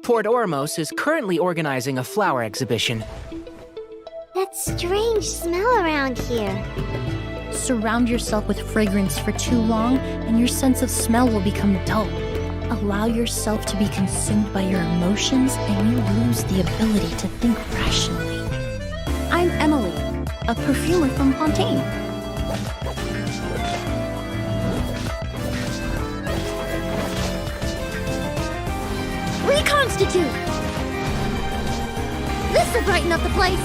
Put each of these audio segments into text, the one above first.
Port Ormos is currently organizing a flower exhibition. That strange smell around here. Surround yourself with fragrance for too long, and your sense of smell will become dull. Allow yourself to be consumed by your emotions, and you lose the ability to think rationally. I'm Emily, a perfumer from Fontaine. Reconstitute! This'll brighten up the place!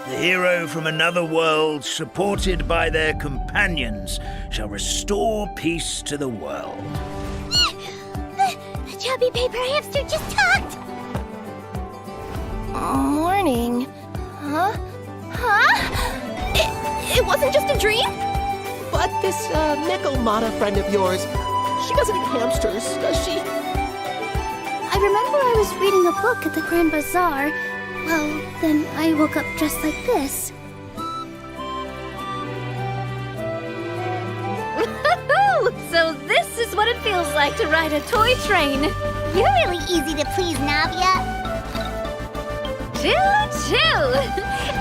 The hero from another world, supported by their companions, shall restore peace to the world. The chubby paper hamster just talked! Morning. Huh? It wasn't just a dream? But this Nickelmata friend of yours, she doesn't eat hamsters, does she? I remember I was reading a book at the Grand Bazaar. Well, then I woke up dressed like this. So this is what it feels like to ride a toy train. You're really easy to please, Navia. Choo-choo!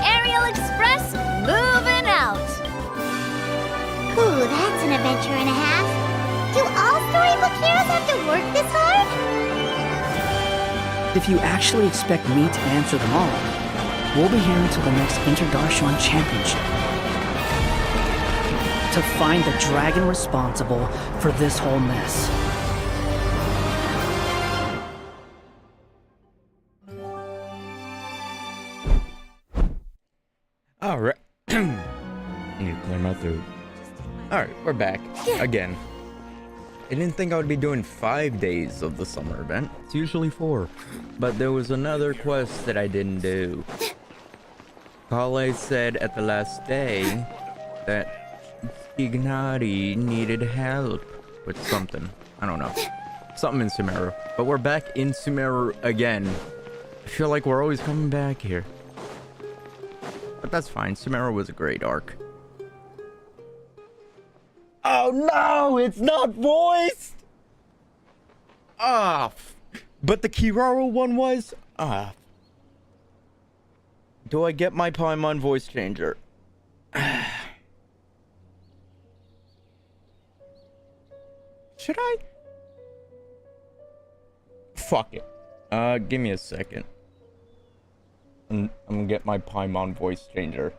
Aerial Express moving out. Ooh, that's an adventure and a half. Do all storybook heroes have to work this hard? If you actually expect me to answer them all, we'll be here until the next Interdarshan Championship. To find the dragon responsible for this whole mess. Alright. I need to clear my throat. Alright, we're back. Again. I didn't think I would be doing 5 days of the summer event. It's usually 4. But there was another quest that I didn't do. Kale said at the last day that Ignati needed help with something. I don't know. Something in Sumeru. But we're back in Sumeru again. I feel like we're always coming back here. But that's fine. Sumeru was a great arc. Oh no, it's not voiced! Ah, but the Kiraro one was? Ah. Do I get my Paimon voice changer? Should I? Fuck it. Give me a second. I'm gonna get my Paimon voice changer.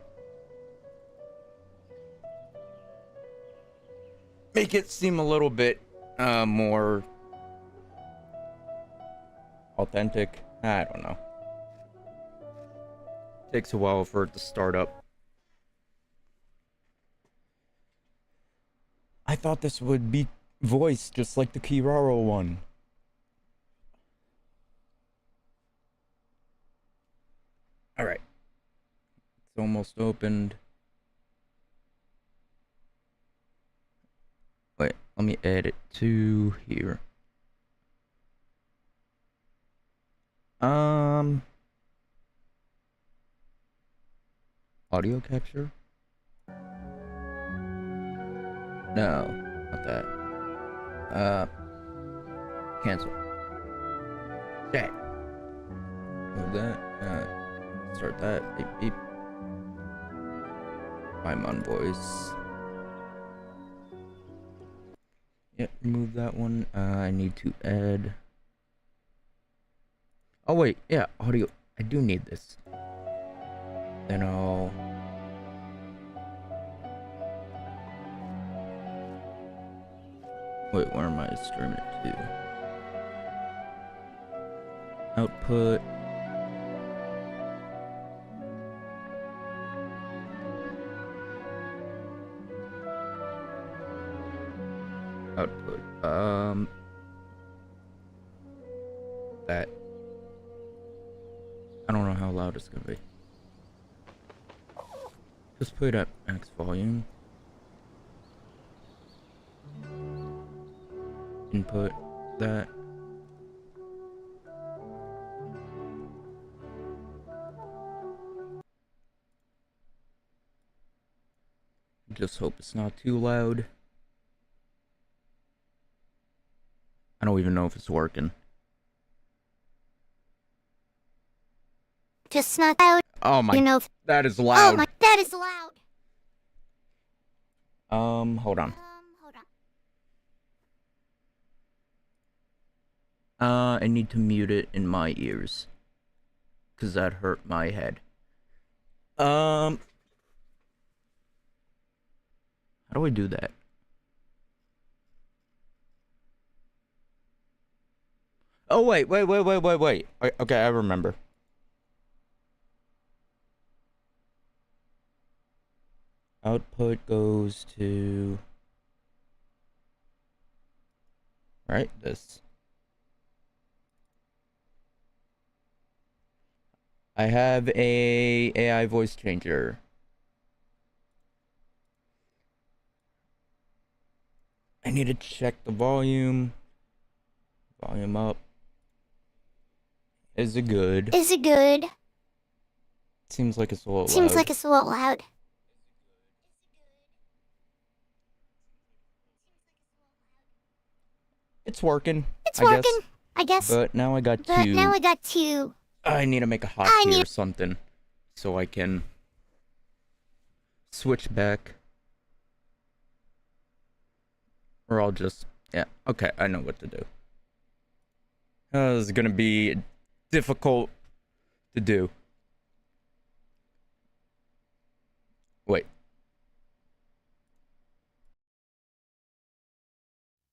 Make it seem a little bit more authentic. I don't know. Takes a while for it to start up. I thought this would be voiced just like the Kiraro one. Alright. It's almost opened. Wait, let me add it to here. Audio capture? No, not that. Cancel. Chat. Move that. Start that. Beep beep. Paimon voice. Yep, remove that one. I need to add. Oh wait, yeah, audio. I do need this. Then I'll. Wait, where am I streaming it to? Output. Output. That. I don't know how loud it's gonna be. Just put it at max volume. Input that. Just hope it's not too loud. I don't even know if it's working. Just not loud. Oh my, You know. that is Oh loud. my, that is loud. Hold on. Hold on. I need to mute it in my ears. Cause that hurt my head. How do I do that? Oh, wait. Okay, I remember. Output goes to... Right, this. I have a AI voice changer. I need to check the volume. Volume up. Is it good? Is it good? Seems like it's a little Seems loud. like it's a little loud. It's working. It's I working, guess. I guess. But now I got But two. now I got two. I need to make a hotkey or something so I can switch back. Or I'll just... Yeah, okay, I know what to do. This is gonna be difficult to do. Wait.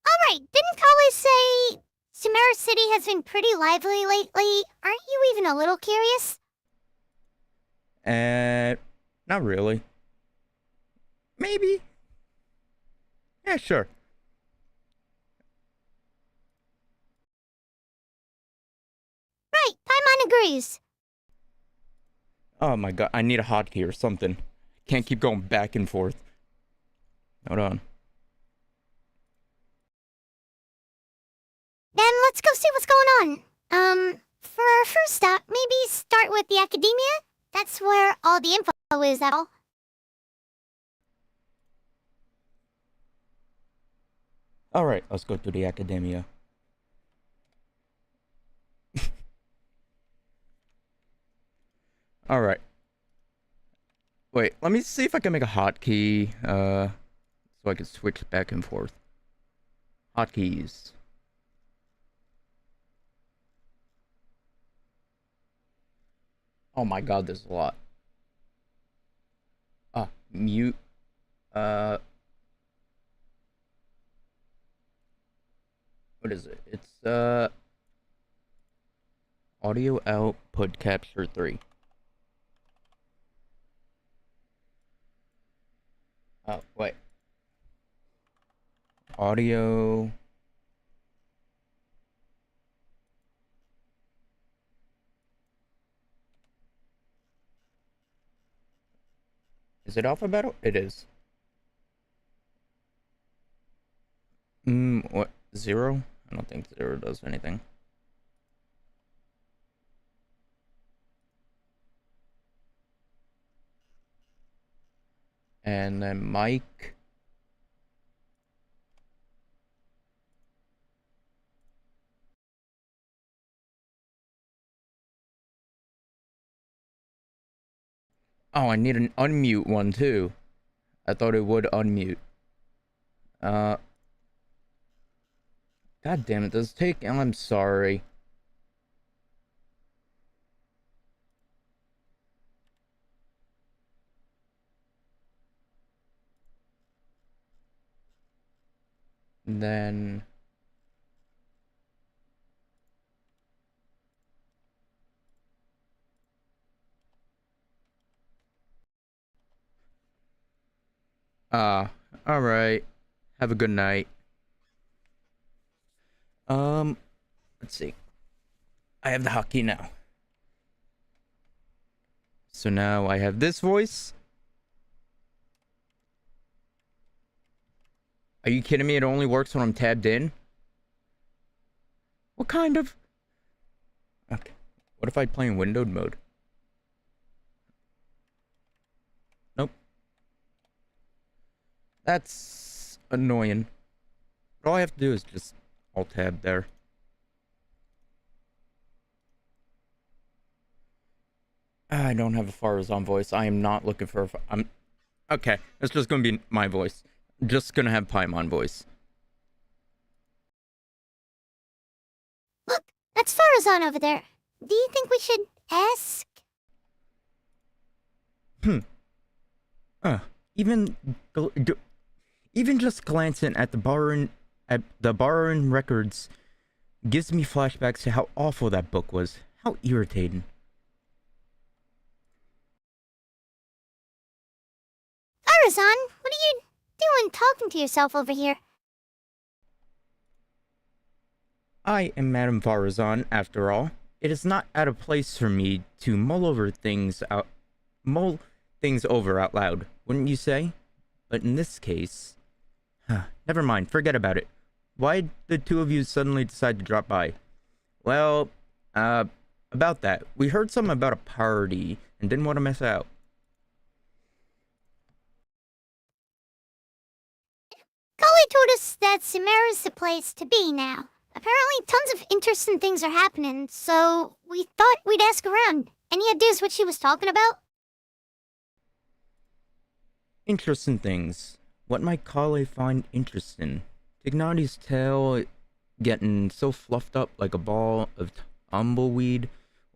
Alright, didn't Kali say Sumeru City has been pretty lively lately? Aren't you even a little curious? Not really. Maybe. Yeah, sure. Right, Paimon agrees. Oh my god, I need a hotkey or something. Can't keep going back and forth. Hold on. Then let's go see what's going on. For our first stop, maybe start with the academia? That's where all the info is at all. Alright, let's go to the academia. Alright. Wait, let me see if I can make a hotkey, so I can switch back and forth. Hotkeys. Oh my god, there's a lot. Mute. What is it? It's, audio output capture 3. Oh, wait. Audio. Is it alphabetical? It is. What? 0? I don't think 0 does anything. And then mic. Oh, I need an unmute one too. I thought it would unmute. God damn it, does it take... I'm sorry. And then... alright. Have a good night. Let's see. I have the hotkey now. So now I have this voice. Are you kidding me? It only works when I'm tabbed in? What kind of... Okay. What if I play in windowed mode? Nope. That's annoying. All I have to do is just alt-tab there. I don't have a Farazan voice. I am not looking for I'm... Okay, it's just gonna be my voice. Just gonna have Paimon voice. Look, that's Farazan over there. Do you think we should ask? Even even just glancing at the Baron records gives me flashbacks to how awful that book was. How irritating. Farazan, what are you doing talking to yourself over here? I am Madame Farazan, after all. It is not out of place for me to mull things over out loud, wouldn't you say? But in this case... never mind, forget about it. Why'd the two of you suddenly decide to drop by? Well, about that. We heard something about a party and didn't want to miss out. Golly told us that Samara's the place to be now. Apparently tons of interesting things are happening, so we thought we'd ask around. Any ideas what she was talking about? Interesting things. What might Kale find interesting? Tignati's tail getting so fluffed up like a ball of tumbleweed,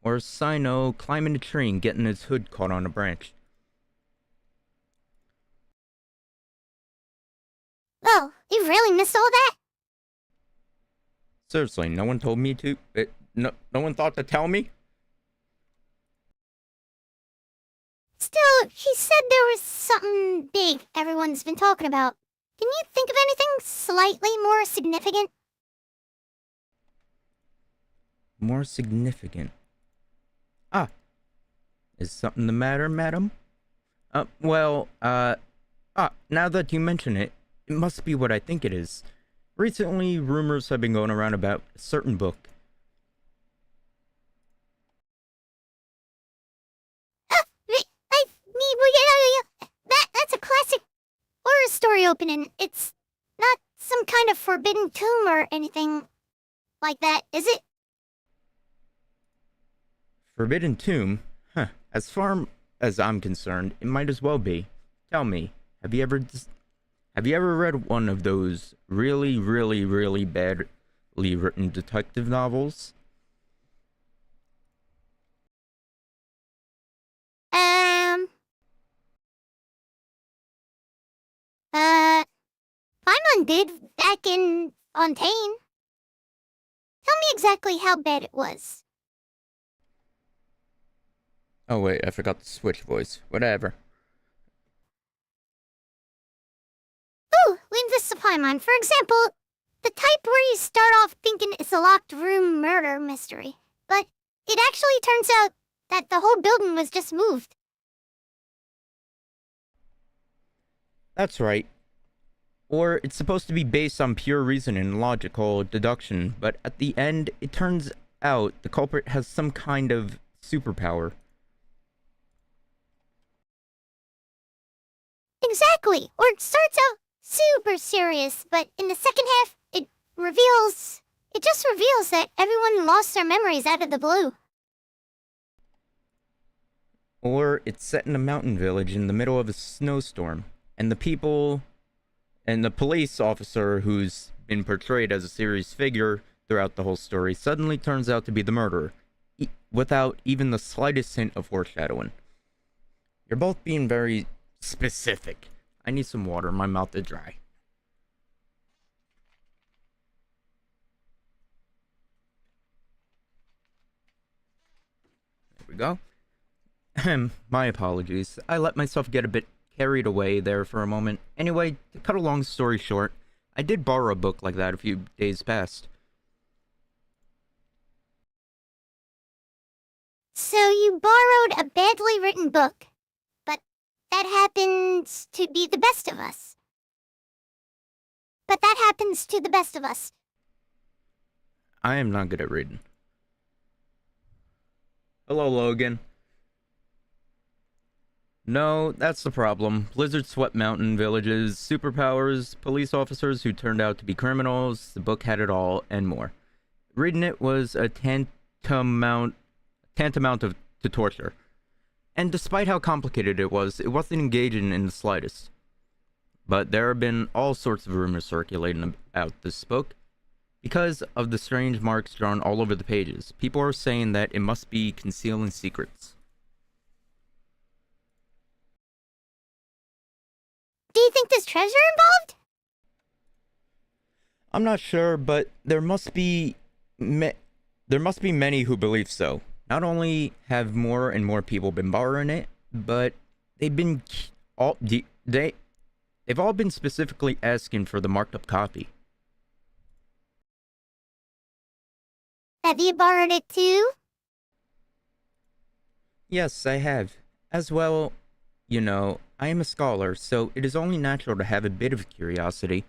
or Sino climbing a tree and getting his hood caught on a branch. Oh, you really missed all that? Seriously, no one told me to? No one thought to tell me? Still, he said there was something big everyone's been talking about. Can you think of anything slightly more significant? More significant. Is something the matter, madam? Now that you mention it, it must be what I think it is. Recently, rumors have been going around about a certain book. That's a classic horror story opening. It's not some kind of forbidden tomb or anything like that, is it? Forbidden Tomb? As far as I'm concerned, it might as well be. Tell me, have you ever read one of those really, really, really badly written detective novels? Paimon did back in Fontaine. Tell me exactly how bad it was. Oh wait, I forgot the switch voice. Whatever. Ooh, leave this to Paimon. For example, the type where you start off thinking it's a locked room murder mystery, but it actually turns out that the whole building was just moved. That's right. Or it's supposed to be based on pure reason and logical deduction, but at the end, it turns out the culprit has some kind of superpower. Exactly. Or it starts out super serious, but in the second half, it just reveals that everyone lost their memories out of the blue. Or it's set in a mountain village in the middle of a snowstorm, and the police officer who's been portrayed as a serious figure throughout the whole story suddenly turns out to be the murderer, without even the slightest hint of foreshadowing. You're both being very specific. I need some water, my mouth is dry. There we go. My apologies. I let myself get a bit carried away there for a moment. Anyway, to cut a long story short, I did borrow a book like that a few days past. So you borrowed a badly written book, but that happens to be the best of us. I am not good at reading. Hello, Logan. No, that's the problem. Blizzard swept mountain villages, superpowers, police officers who turned out to be criminals. The book had it all and more. Reading it was a tantamount to torture. And despite how complicated it wasn't engaging in the slightest. But there have been all sorts of rumors circulating about this book. Because of the strange marks drawn all over the pages, people are saying that it must be concealing secrets. Do you think there's treasure involved? I'm not sure, but there must be many who believe so. Not only have more and more people been borrowing it, but they've all been specifically asking for the marked up copy. Have you borrowed it too? Yes, I have. As well, you know, I am a scholar, so it is only natural to have a bit of curiosity.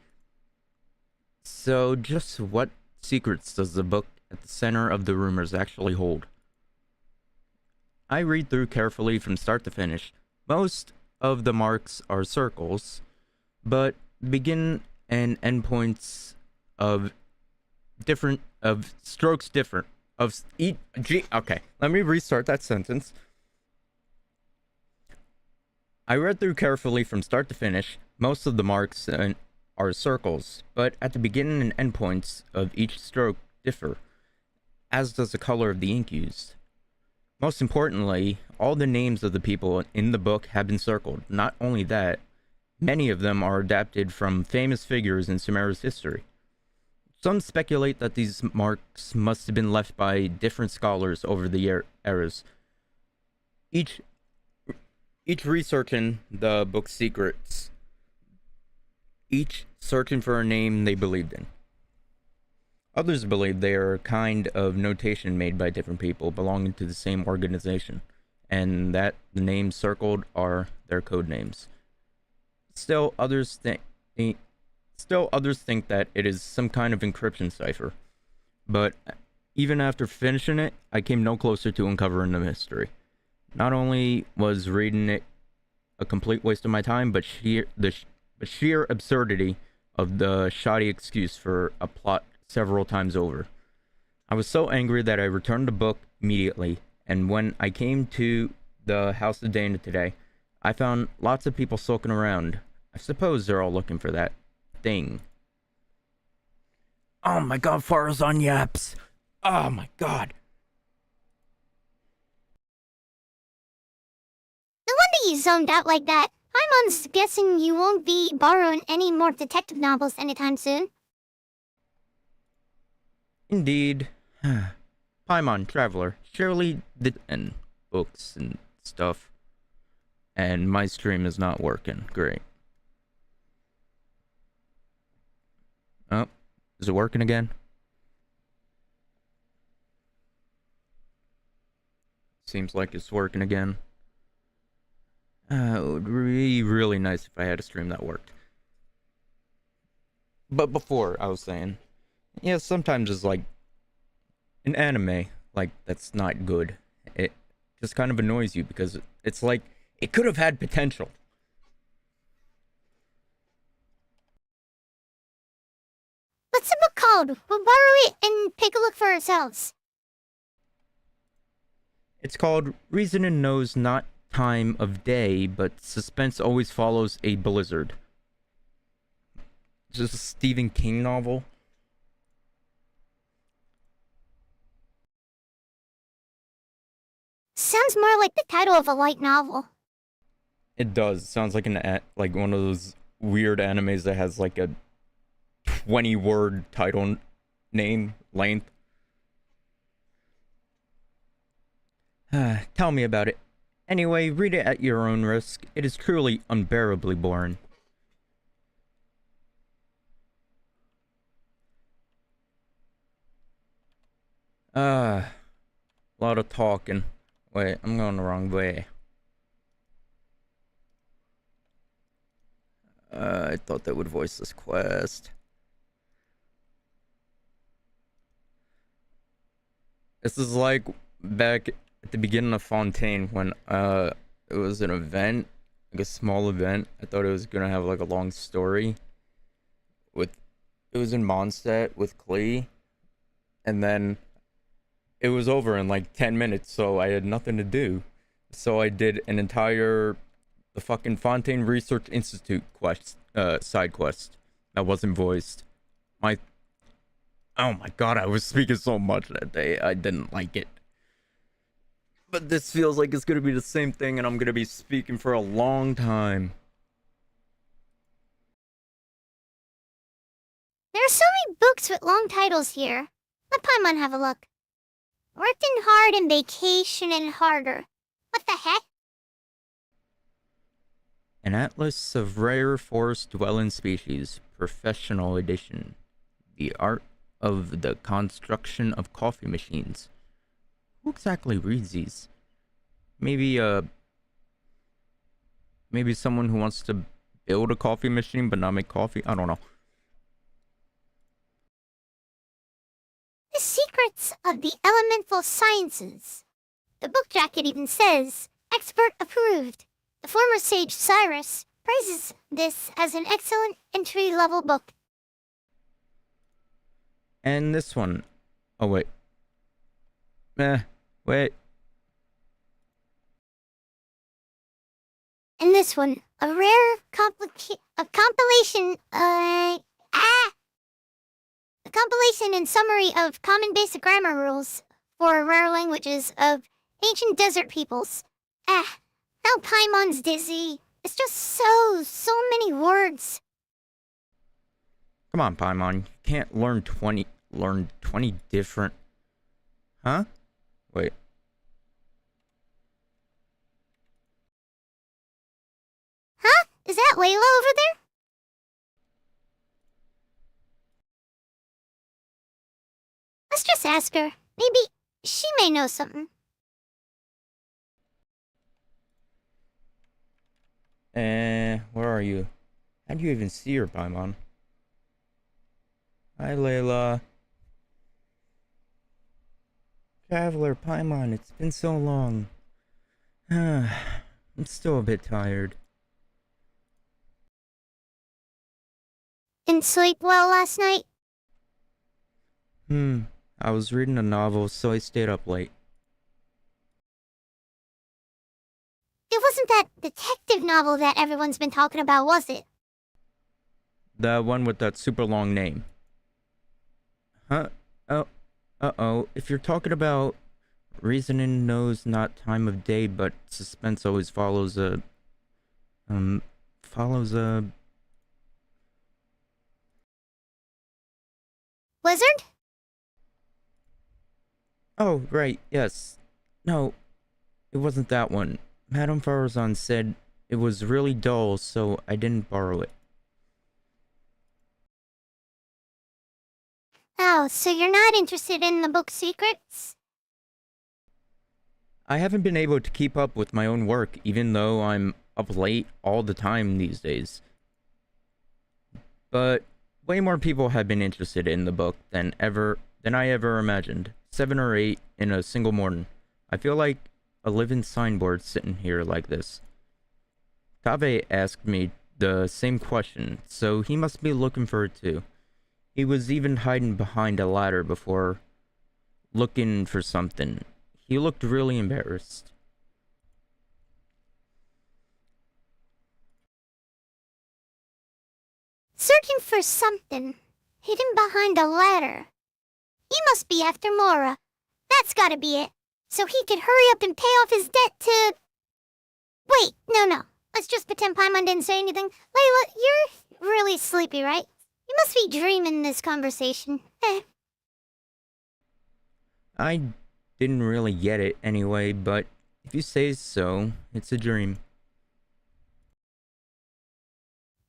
So, just what secrets does the book at the center of the rumors actually hold? I read through carefully from start to finish. Most of the marks are circles, but begin and end points of strokes different of each. Okay, let me restart that sentence. I read through carefully from start to finish. Most of the marks are circles, but at the beginning and end points of each stroke differ, as does the color of the ink used. Most importantly, all the names of the people in the book have been circled. Not only that, many of them are adapted from famous figures in Sumeru's history. Some speculate that these marks must have been left by different scholars over the eras, each researching the book's secrets, each searching for a name they believed in. Others believe they are a kind of notation made by different people belonging to the same organization, and that the names circled are their code names. Still others think that it is some kind of encryption cipher. But even after finishing it, I came no closer to uncovering the mystery. Not only was reading it a complete waste of my time, but the sheer absurdity of the shoddy excuse for a plot several times over. I was so angry that I returned the book immediately, and when I came to the House of Dana today, I found lots of people sulking around. I suppose they're all looking for that thing. Oh my god, Farazan yaps! Oh my god! No wonder you zoned out like that. I'm guessing you won't be borrowing any more detective novels anytime soon. Indeed. Paimon, Traveler, surely and books and stuff. And my stream is not working. Great. Oh, is it working again? Seems like it's working again. It would be really nice if I had a stream that worked. But before, I was saying, yeah, sometimes it's like an anime, like, that's not good. It just kind of annoys you because it's like, it could have had potential. What's the book called? We'll borrow it and take a look for ourselves. It's called Reason Knows Not Time of Day, but suspense always follows a blizzard. Is this a Stephen King novel? Sounds more like the title of a light novel. It does. It sounds like like one of those weird animes that has like a 20-word title name length. Tell me about it. Anyway, read it at your own risk. It is truly unbearably boring. A lot of talking. Wait, I'm going the wrong way. I thought that would voice this quest. This is like back at the beginning of Fontaine when it was an event, like a small event. I thought it was gonna have like a long story. With it was in Mondstadt with Klee, and then it was over in like 10 minutes, so I had nothing to do. So I did an entire the fucking Fontaine Research Institute side quest that wasn't voiced. My Oh my god, I was speaking so much that day. I didn't like it. But this feels like it's gonna be the same thing, and I'm gonna be speaking for a long time. There are so many books with long titles here. Let Paimon have a look. Worked in hard and vacation and harder. What the heck? An Atlas of Rare Forest Dwelling Species, Professional Edition. The Art of the Construction of Coffee Machines. Who exactly reads these? Maybe someone who wants to build a coffee machine but not make coffee? I don't know. The Secrets of the Elemental Sciences. The book jacket even says, expert approved. The former sage Cyrus praises this as an excellent entry-level book. And this one. Oh, wait. Wait. And this one, a rare compilation, a compilation and summary of common basic grammar rules for rare languages of ancient desert peoples. Now Paimon's dizzy. It's just so many words. Come on, Paimon. You can't learn 20 different... Huh? Wait. Huh? Is that Layla over there? Let's just ask her. Maybe she may know something. Where are you? How'd you even see her, Paimon? Hi, Layla. Traveler, Paimon, it's been so long. I'm still a bit tired. Didn't sleep well last night? I was reading a novel, so I stayed up late. It wasn't that detective novel that everyone's been talking about, was it? The one with that super long name. Huh? Oh, uh-oh. If you're talking about reasoning knows not time of day, but suspense always follows a... Wizard? Oh, right, yes. No, it wasn't that one. Madame Farazan said it was really dull, so I didn't borrow it. Oh, so you're not interested in the book Secrets? I haven't been able to keep up with my own work, even though I'm up late all the time these days. But way more people have been interested in the book than I ever imagined. 7 or 8 in a single morning. I feel like a living signboard sitting here like this. Kaveh asked me the same question, so he must be looking for it too. He was even hiding behind a ladder before looking for something. He looked really embarrassed. Searching for something. Hidden behind a ladder. He must be after Mora. That's gotta be it. So he could hurry up and pay off his debt to... Wait, no. Let's just pretend Paimon didn't say anything. Layla, you're really sleepy, right? You must be dreaming this conversation. I didn't really get it anyway, but if you say so, it's a dream.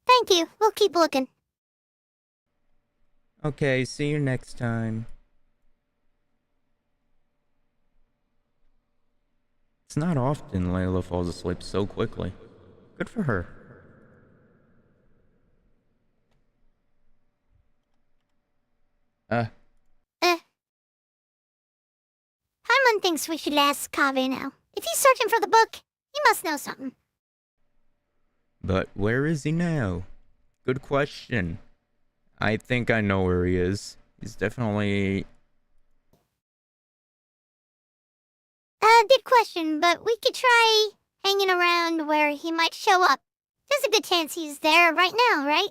Thank you. We'll keep looking. Okay, see you next time. It's not often Layla falls asleep so quickly. Good for her. Paimon thinks we should ask Kaveh now. If he's searching for the book, He must know something. But where is he now? Good question. I think I know where he is. He's definitely... Good question, but we could try hanging around where he might show up. There's a good chance he's there right now, right?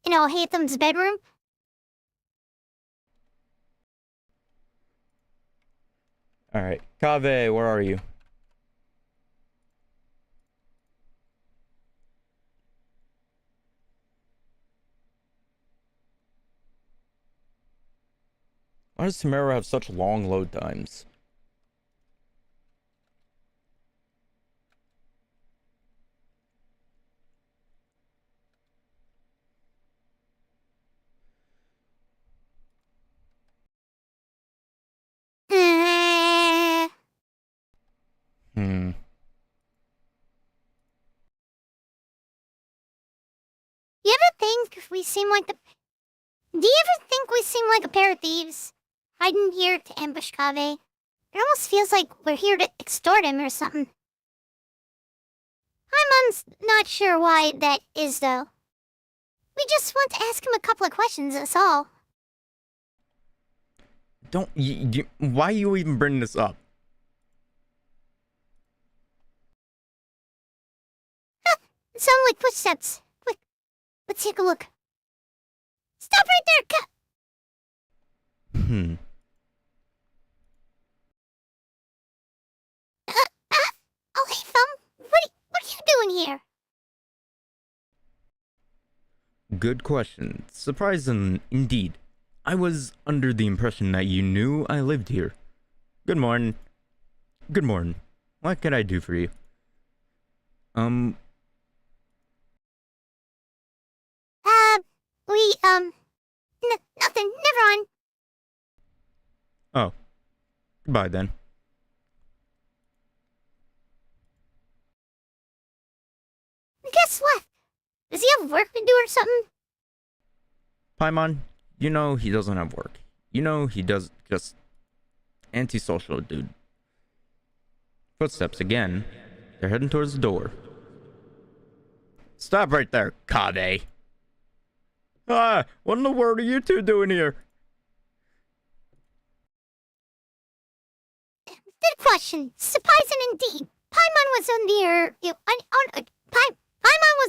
In old Hatham's bedroom? Alright, Kaveh, where are you? Why does Tamara have such long load times? Uh, Hmm. you ever think we seem like a... Do you ever think we seem like a pair of thieves? Hiding here to ambush Kaveh? It almost feels like we're here to extort him or something. Paimon's not sure why that is, though. We just want to ask him a couple of questions, that's all. Don't... why you even bring this up? It sounded like footsteps. Quick, let's take a look. Stop right there, Hmm. Oh, hey, Thumb. What are you doing here? Good question. Surprising indeed. I was under the impression that you knew I lived here. Good morning. Good morning. What can I do for you? Nothing. Never on. Oh. Goodbye then. Guess what? Does he have work to do or something? Paimon, you know he doesn't have work. You know he does just antisocial, dude. Footsteps again. They're heading towards the door. Stop right there, Kaveh. Ah, what in the world are you two doing here? Good question. Surprising indeed. Paimon was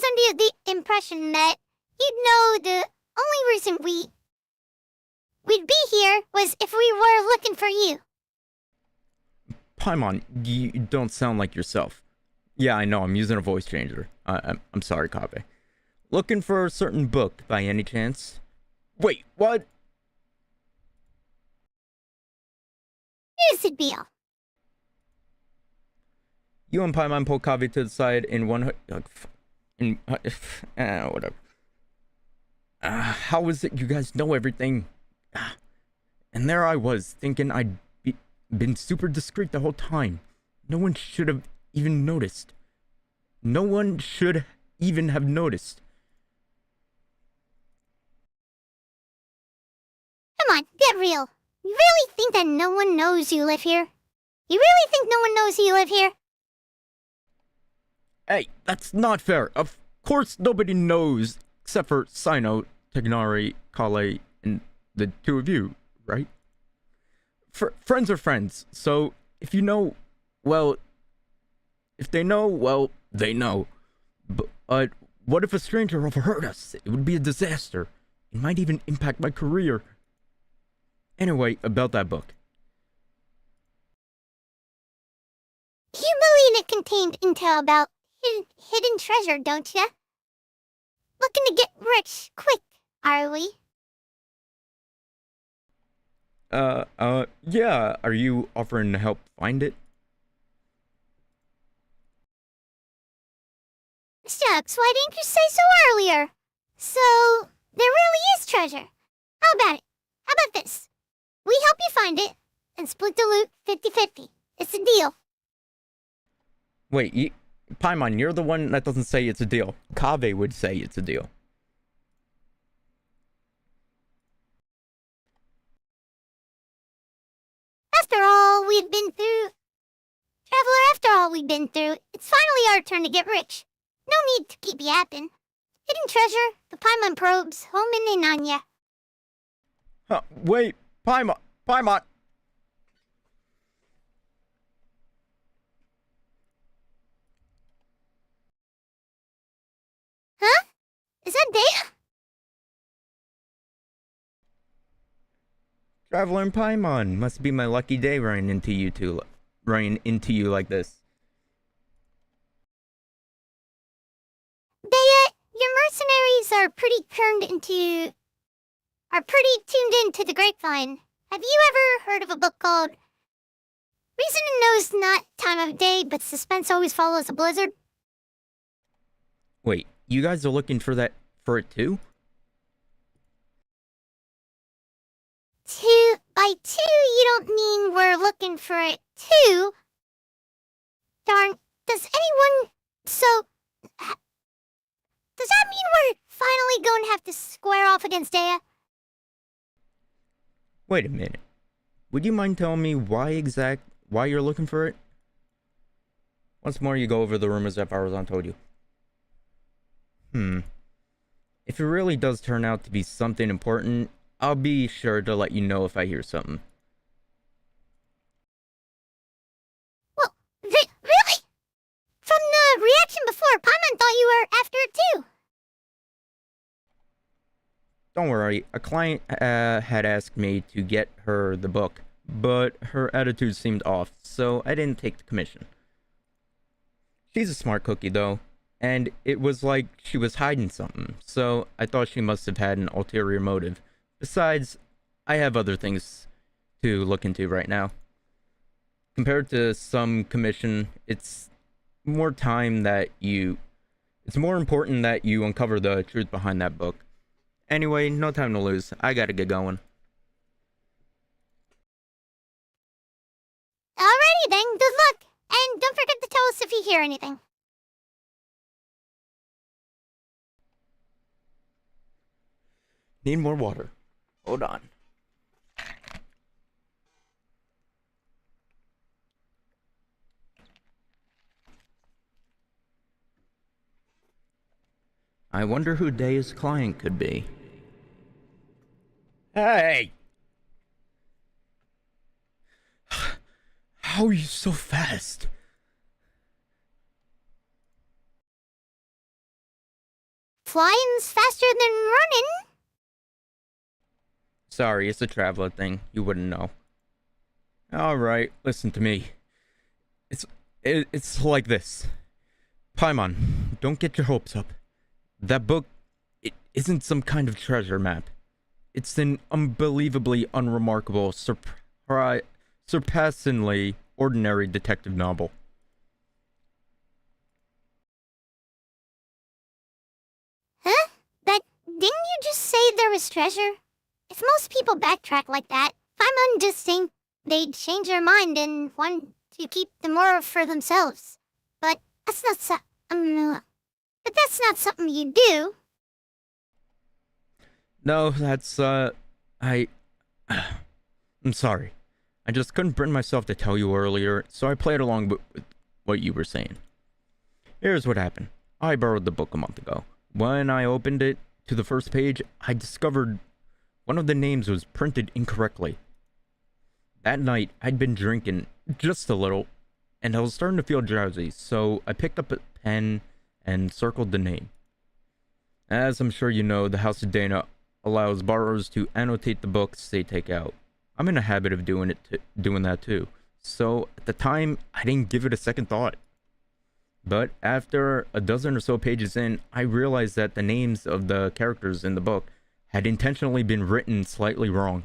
under the impression that you'd know the only reason we'd be here was if we were looking for you. Paimon, you don't sound like yourself. Yeah, I know, I'm using a voice changer. I'm sorry, Kaveh. Looking for a certain book, by any chance? Wait, what? Here's the deal. You and Paimon pull Kaveh to the side in one... whatever. How is it you guys know everything? And there I was, thinking I'd been super discreet the whole time. No one should have even noticed. No one should even have noticed. Come on, get real. You really think that no one knows you live here? You really think no one knows you live here? Hey, that's not fair. Of course nobody knows, except for Sino, Tegnari, Kale, and the two of you, right? Friends are friends, so if you know, well, if they know, well, they know. But what if a stranger overheard us? It would be a disaster. It might even impact my career. Anyway, about that book. You believe it contained intel about hidden treasure, don't ya? Looking to get rich quick, are we? Yeah, are you offering to help find it? Shucks, why didn't you say so earlier? So, there really is treasure. How about it? How about this? We help you find it, and split the loot 50-50. It's a deal. Wait, Paimon, you're the one that doesn't say it's a deal. Kaveh would say it's a deal. After all we've been through, Traveler, after all we've been through, it's finally our turn to get rich. No need to keep yapping. Hidden treasure, the Paimon probes, homing in on ya. Wait, Paimon. Huh? Is that Data? Traveler and Paimon. Must be my lucky day running into you like this. Data, your mercenaries are pretty tuned into the grapevine. Have you ever heard of a book called Reason Knows Not Time of Day, but Suspense Always Follows a Blizzard? Wait, you guys are looking for it too? By two, you don't mean we're looking for it too? Darn, does anyone... So... Does that mean we're finally going to have to square off against Dea? Wait a minute. Would you mind telling me why you're looking for it? Once more, you go over the rumors that Farazan told you. If it really does turn out to be something important, I'll be sure to let you know if I hear something. Well, really? From the reaction before, Paimon thought you were after it too. Don't worry, a client had asked me to get her the book, but her attitude seemed off, so I didn't take the commission. She's a smart cookie though, and it was like she was hiding something, so I thought she must have had an ulterior motive. Besides, I have other things to look into right now. Compared to some commission, it's more important that you uncover the truth behind that book. Anyway, no time to lose. I gotta get going. Alrighty then, good luck. And don't forget to tell us if you hear anything. Need more water. Hold on. I wonder who Daya's client could be. Hey! How are you so fast? Flying's faster than running. Sorry, it's a traveler thing. You wouldn't know. Alright, listen to me. It's like this. Paimon, don't get your hopes up. That book, it isn't some kind of treasure map. It's an unbelievably unremarkable, surpassingly ordinary detective novel. Huh? Didn't you just say there was treasure? If most people backtrack like that, Paimon just think they'd change their mind and want to keep the more for themselves. But that's not something you do. No, that's, I'm sorry. I just couldn't bring myself to tell you earlier, so I played along with what you were saying. Here's what happened. I borrowed the book a month ago. When I opened it to the first page, I discovered one of the names was printed incorrectly. That night, I'd been drinking just a little, and I was starting to feel drowsy, so I picked up a pen and circled the name. As I'm sure you know, the House of Dana allows borrowers to annotate the books they take out. I'm in a habit of doing that too, so at the time, I didn't give it a second thought. But after a dozen or so pages in, I realized that the names of the characters in the book had intentionally been written slightly wrong.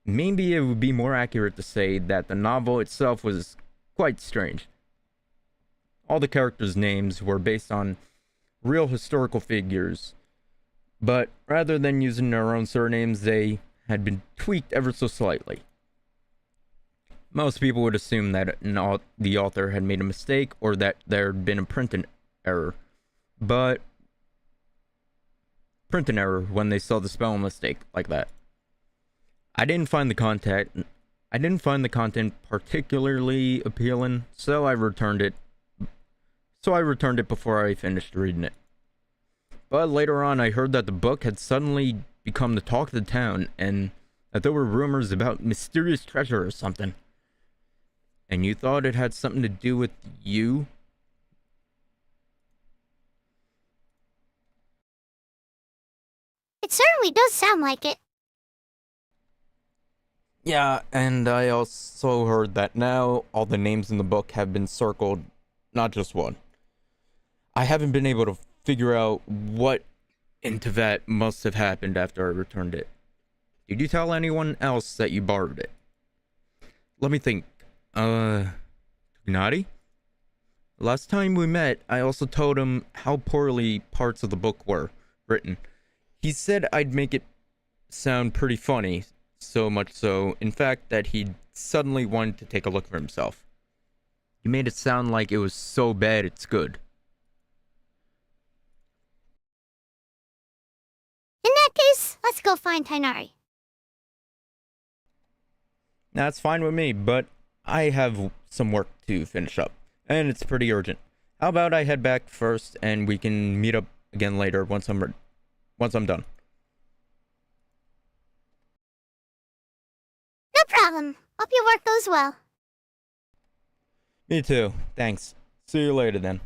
Maybe it would be more accurate to say that the novel itself was quite strange. All the characters' names were based on real historical figures, but rather than using their own surnames, they had been tweaked ever so slightly. Most people would assume that the author had made a mistake or that there had been a printing error, but when they saw the spelling mistake like that. I didn't find the content I didn't find the content particularly appealing, so I returned it. Before I finished reading it. But later on, I heard that the book had suddenly become the talk of the town, and that there were rumors about mysterious treasure or something. And you thought it had something to do with you? It certainly does sound like it. Yeah, and I also heard that now all the names in the book have been circled, not just one. I haven't been able to figure out what into that must have happened after I returned it. Did you tell anyone else that you borrowed it? Let me think. Gnati? Last time we met, I also told him how poorly parts of the book were written. He said I'd make it sound pretty funny, so much so, in fact, that he suddenly wanted to take a look for himself. You made it sound like it was so bad it's good. In that case, let's go find Tainari. That's fine with me, but I have some work to finish up, and it's pretty urgent. How about I head back first, and we can meet up again later once I'm done. No problem. Hope your work goes well. Me too. Thanks. See you later then.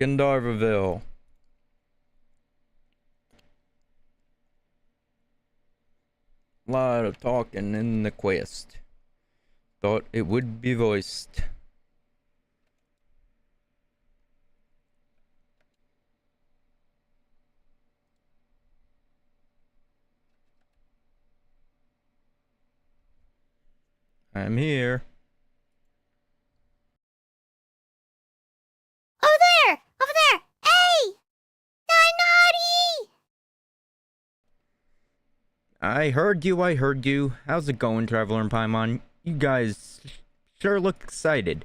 Gandharvaville. Lot of talking in the quest. Thought it would be voiced. I'm here. Over there! Over there! Hey! Tainari! I heard you. How's it going, Traveler and Paimon? You guys sure look excited.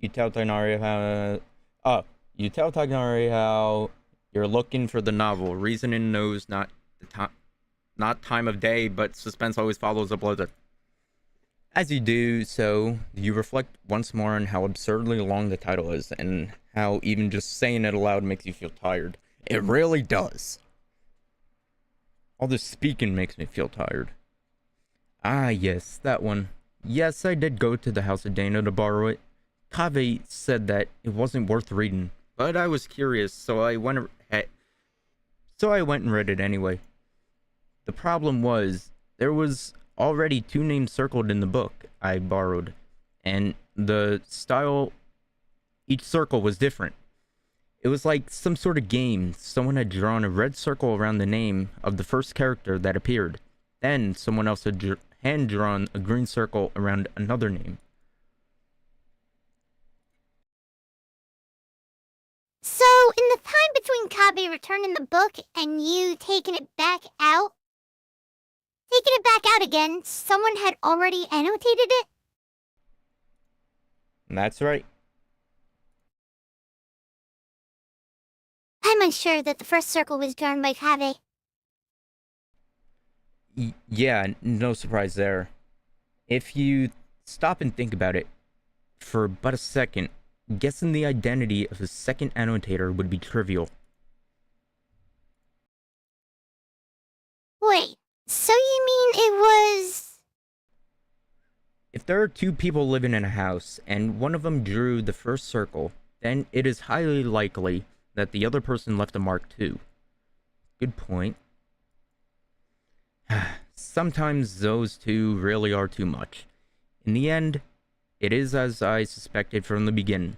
You tell Tainari how you're looking for the novel. Reasoning knows not time of day, but suspense always follows a blizzard. As you do so, you reflect once more on how absurdly long the title is, and how even just saying it aloud makes you feel tired. It really does. All this speaking makes me feel tired. Ah, yes, that one. Yes, I did go to the House of Dana to borrow it. Kaveh said that it wasn't worth reading, but I was curious, so I went and read it anyway. The problem was, there was already 2 names circled in the book I borrowed, and the style, each circle was different. It was like some sort of game. Someone had drawn a red circle around the name of the first character that appeared. Then someone else had hand-drawn a green circle around another name. So, in the time between Kabe returning the book and you taking it back out again, someone had already annotated it? That's right. I'm unsure that the first circle was drawn by Kabe. Yeah, no surprise there. If you stop and think about it for but a second, guessing the identity of the second annotator would be trivial. Wait, so you mean it was... If there are 2 people living in a house, and one of them drew the first circle, then it is highly likely that the other person left a mark too. Good point. Sometimes those 2 really are too much. In the end, it is as I suspected from the beginning.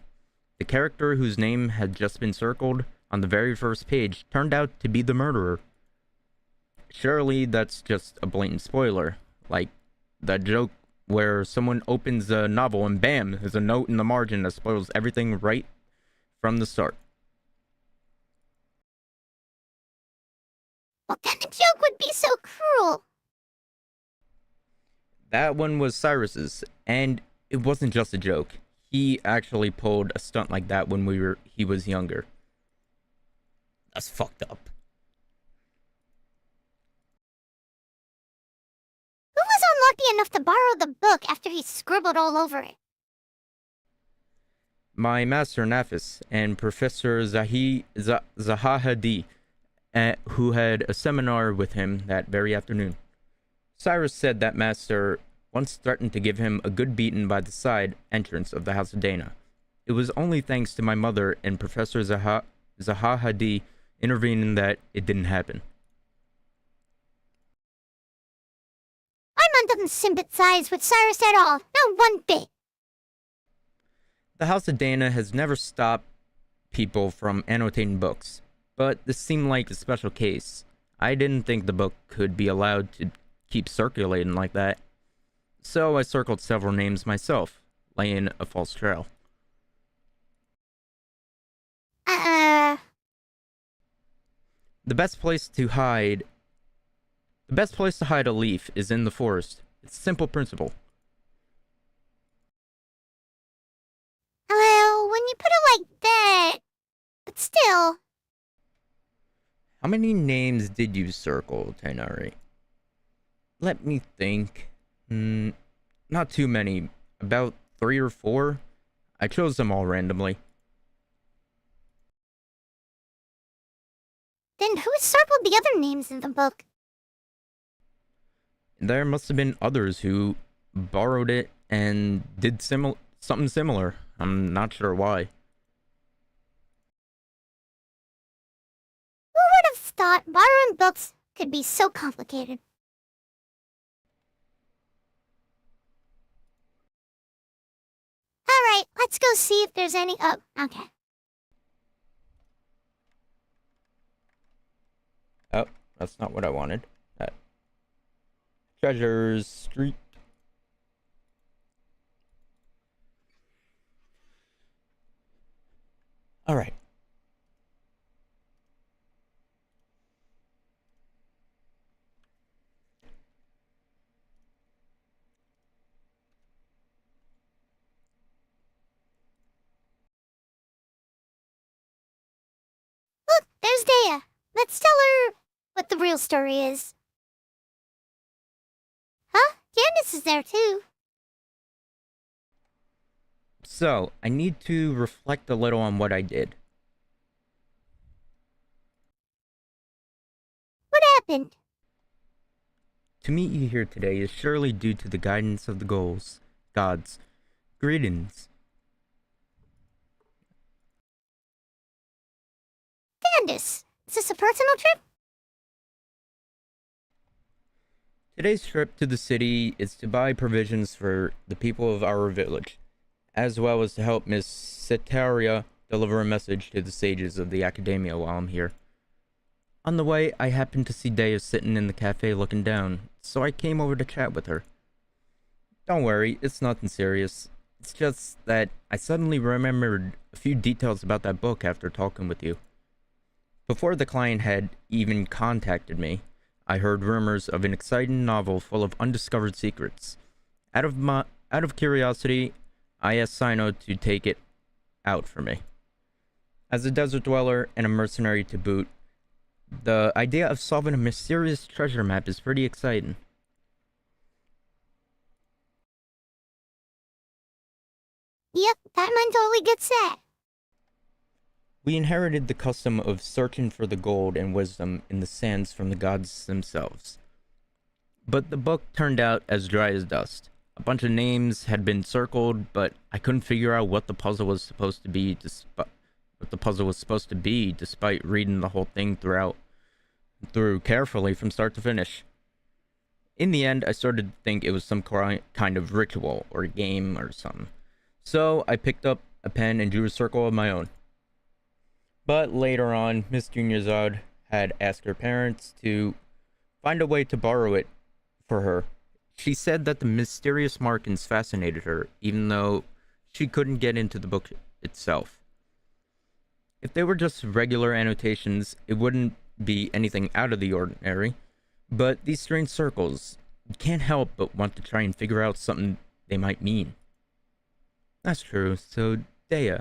The character whose name had just been circled on the very first page turned out to be the murderer. Surely that's just a blatant spoiler, like that joke where someone opens a novel and bam, there's a note in the margin that spoils everything right from the start. Well, then the joke would be so cruel. That one was Cyrus's, and it wasn't just a joke. He actually pulled a stunt like that when he was younger. That's fucked up. Who was unlucky enough to borrow the book after he scribbled all over it? My master Nafis and Professor Zahahadi, who had a seminar with him that very afternoon. Cyrus said that master once threatened to give him a good beating by the side entrance of the House of Dana. It was only thanks to my mother and Professor Zahahadi intervening that it didn't happen. Paimon doesn't sympathize with Cyrus at all, not one bit. The House of Dana has never stopped people from annotating books, but this seemed like a special case. I didn't think the book could be allowed to keep circulating like that. So I circled several names myself, laying a false trail. The best place to hide a leaf is in the forest. It's a simple principle. Well, when you put it like that... But still... How many names did you circle, Tainari? Let me think. Not too many. About 3 or 4. I chose them all randomly. Then who circled the other names in the book? There must have been others who borrowed it and did something similar. I'm not sure why. Who would have thought borrowing books could be so complicated? Alright, let's go see if there's any... Oh, okay. Oh, that's not what I wanted. Treasures Street. All right. Look, there's Dea. Let's tell her what the real story is. Huh? Candace is there too. So, I need to reflect a little on what I did. What happened? To meet you here today is surely due to the guidance of the gods. Greetings. Candace, is this a personal trip? Today's trip to the city is to buy provisions for the people of our village, as well as to help Miss Cetaria deliver a message to the sages of the Academia while I'm here. On the way, I happened to see Dea sitting in the cafe looking down, so I came over to chat with her. Don't worry, it's nothing serious. It's just that I suddenly remembered a few details about that book after talking with you. Before the client had even contacted me, I heard rumors of an exciting novel full of undiscovered secrets. Out of curiosity, I asked Sino to take it out for me. As a desert dweller and a mercenary to boot, the idea of solving a mysterious treasure map is pretty exciting. Yep, that man totally gets that. We inherited the custom of searching for the gold and wisdom in the sands from the gods themselves. But the book turned out as dry as dust. A bunch of names had been circled, but I couldn't figure out what the puzzle was supposed to be despite reading the whole thing through carefully from start to finish. In the end, I started to think it was some kind of ritual or game or something. So I picked up a pen and drew a circle of my own. But later on, Miss Junyarzad had asked her parents to find a way to borrow it for her. She said that the mysterious markings fascinated her, even though she couldn't get into the book itself. If they were just regular annotations, it wouldn't be anything out of the ordinary, but these strange circles, you can't help but want to try and figure out something they might mean. That's true. So, Dea,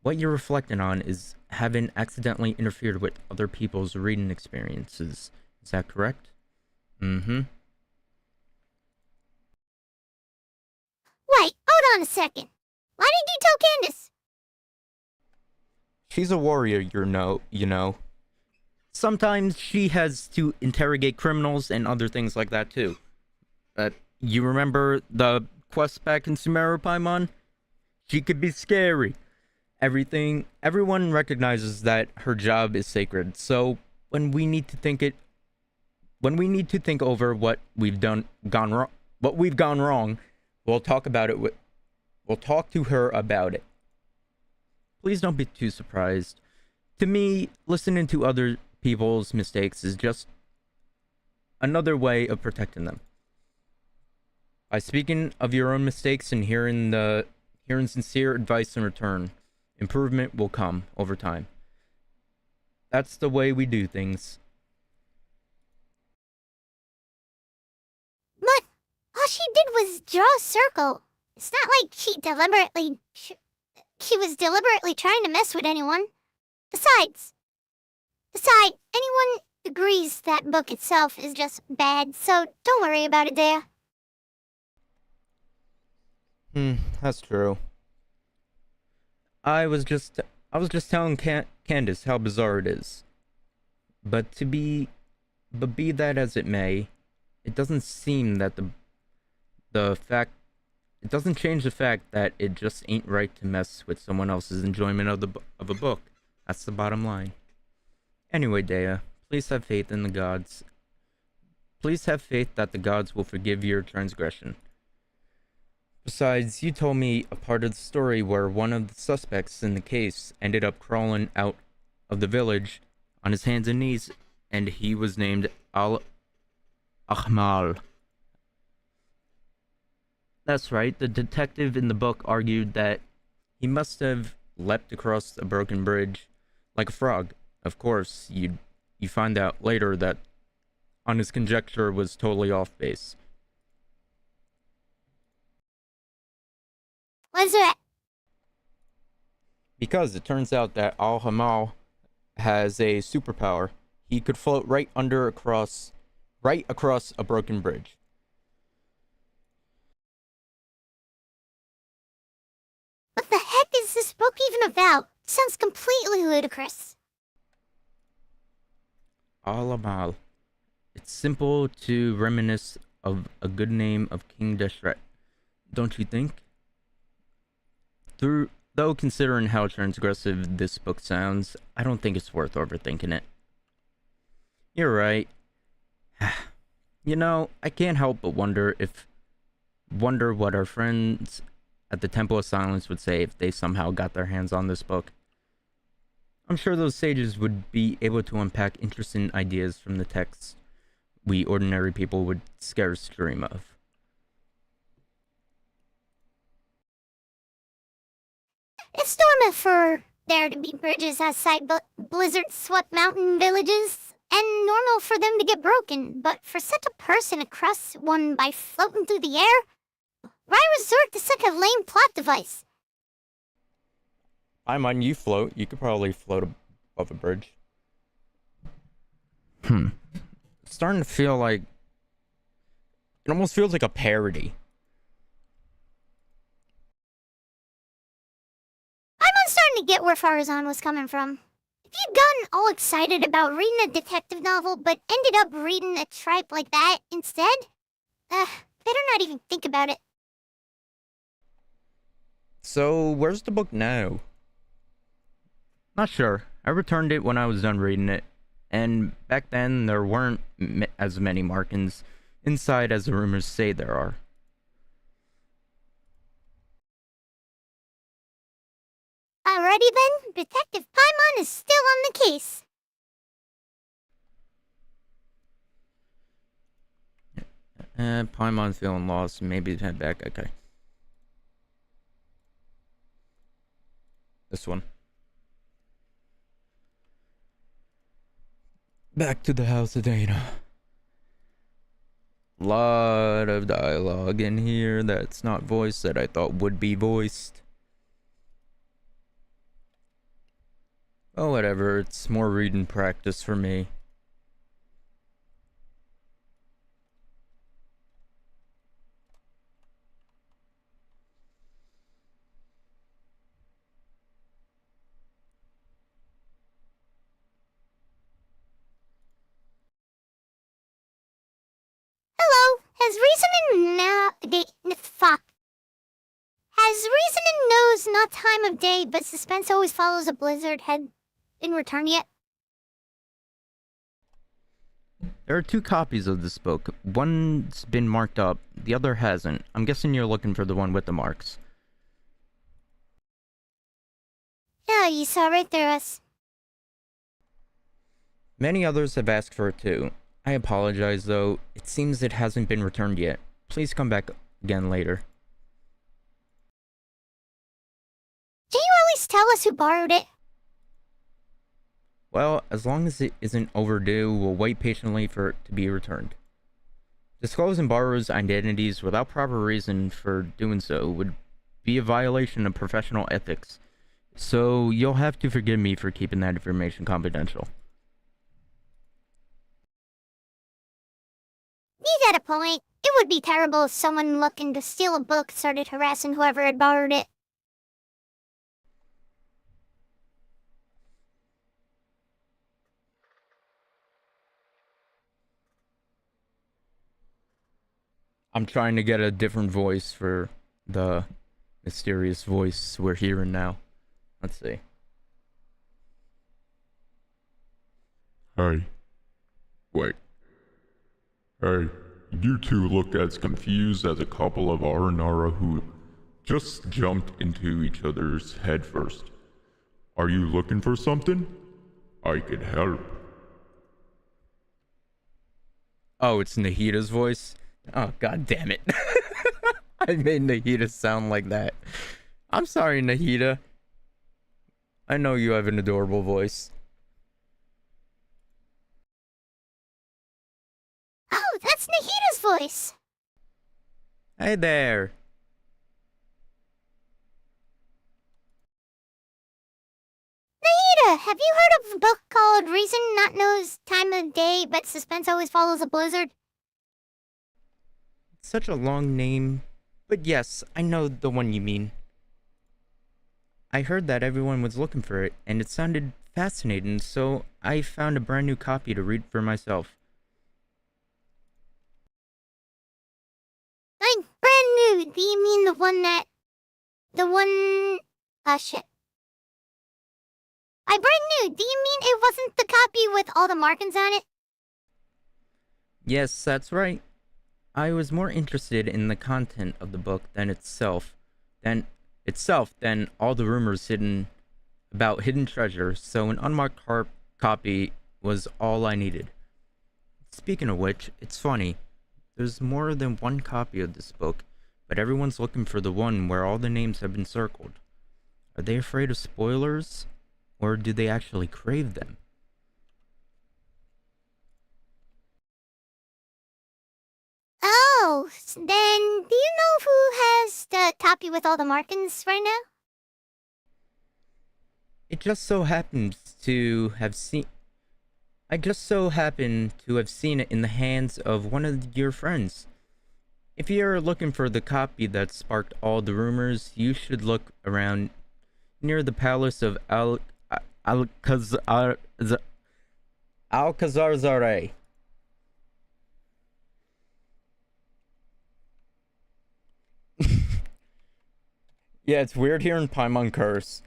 What you're reflecting on is having accidentally interfered with other people's reading experiences. Is that correct? Mm-hmm. Wait, hold on a second. Why did you tell Candace? She's a warrior, you know. Sometimes she has to interrogate criminals and other things like that too. You remember the quest back in Sumeru, Paimon? She could be scary. Everyone recognizes that her job is sacred. So when we need to think over what we've gone wrong, we'll talk about it. We'll talk to her about it. Please don't be too surprised. To me, listening to other people's mistakes is just another way of protecting them. By speaking of your own mistakes and hearing sincere advice in return, improvement will come over time. That's the way we do things. But all she did was draw a circle. It's not like she was deliberately trying to mess with anyone. Besides, anyone agrees that book itself is just bad, so don't worry about it, Dea. That's true. I was just telling Candace how bizarre it is. But be that as it may, it doesn't seem that it doesn't change the fact that it just ain't right to mess with someone else's enjoyment of a book. That's the bottom line. Anyway, Dea, please have faith in the gods. Please have faith that the gods will forgive your transgression. Besides, you told me a part of the story where one of the suspects in the case ended up crawling out of the village on his hands and knees, and he was named Al-Ahmal. That's right, the detective in the book argued that he must have leapt across a broken bridge like a frog. Of course, you find out later that on his conjecture was totally off base. What's that? Because it turns out that Al-Hamal has a superpower. He could float right across a broken bridge. What the heck is this book even about? Sounds completely ludicrous. Al-Hamal. It's simple to reminisce of a good name of King Deshret, don't you think? Though considering how transgressive this book sounds, I don't think it's worth overthinking it. You're right. You know, I can't help but wonder what our friends at the Temple of Silence would say if they somehow got their hands on this book. I'm sure those sages would be able to unpack interesting ideas from the text we ordinary people would scarce dream of. It's normal for there to be bridges outside blizzard-swept mountain villages, and normal for them to get broken, but for such a person to cross one by floating through the air? Why resort to such a lame plot device? You float. You could probably float above a bridge. It's starting to feel like... It almost feels like a parody. I'm starting to get where Farazan was coming from. If you'd gotten all excited about reading a detective novel, but ended up reading a tripe like that instead, better not even think about it. So, where's the book now? Not sure. I returned it when I was done reading it, and back then there weren't as many markings inside as the rumors say there are. Alrighty then, Detective Paimon is still on the case. Paimon's feeling lost, maybe head back, okay. This one. Back to the House of Dana. Lot of dialogue in here that's not voiced that I thought would be voiced. Oh, whatever. It's more reading practice for me. Hello, has reason and fuck. Has reason and knows not time of day, but suspense always follows a blizzard had in return yet? There are 2 copies of this book. One's been marked up, the other hasn't. I'm guessing you're looking for the one with the marks. Yeah, you saw right through us. Many others have asked for it too. I apologize though, it seems it hasn't been returned yet. Please come back again later. Can you at least tell us who borrowed it? Well, as long as it isn't overdue, we'll wait patiently for it to be returned. Disclosing borrowers' identities without proper reason for doing so would be a violation of professional ethics. So you'll have to forgive me for keeping that information confidential. You got a point. It would be terrible if someone looking to steal a book started harassing whoever had borrowed it. I'm trying to get a different voice for the mysterious voice we're hearing now. Let's see. Hey. Wait. Hey, you two look as confused as a couple of Aranara who just jumped into each other's head first. Are you looking for something? I could help. Oh, it's Nahita's voice? Oh, god damn it. I made Nahita sound like that. I'm sorry, Nahita. I know you have an adorable voice. Oh, that's Nahita's voice. Hey there. Nahita, have you heard of a book called Reason Not Knows Time of Day, but Suspense Always Follows a Blizzard? It's such a long name. But yes, I know the one you mean. I heard that everyone was looking for it, and it sounded fascinating, so I found a brand new copy to read for myself. Like, brand new. Do you mean the one that... shit. Brand new. Do you mean it wasn't the copy with all the markings on it? Yes, that's right. I was more interested in the content of the book than all the rumors about hidden treasure, so an unmarked copy was all I needed. Speaking of which, it's funny. There's more than one copy of this book, but everyone's looking for the one where all the names have been circled. Are they afraid of spoilers? Or do they actually crave them? Oh, then do you know who has the copy with all the markings right now? I just so happen to have seen it in the hands of one of your friends. If you're looking for the copy that sparked all the rumors, you should look around near the palace of Alcazarzare. Yeah, it's weird hearing Paimon curse.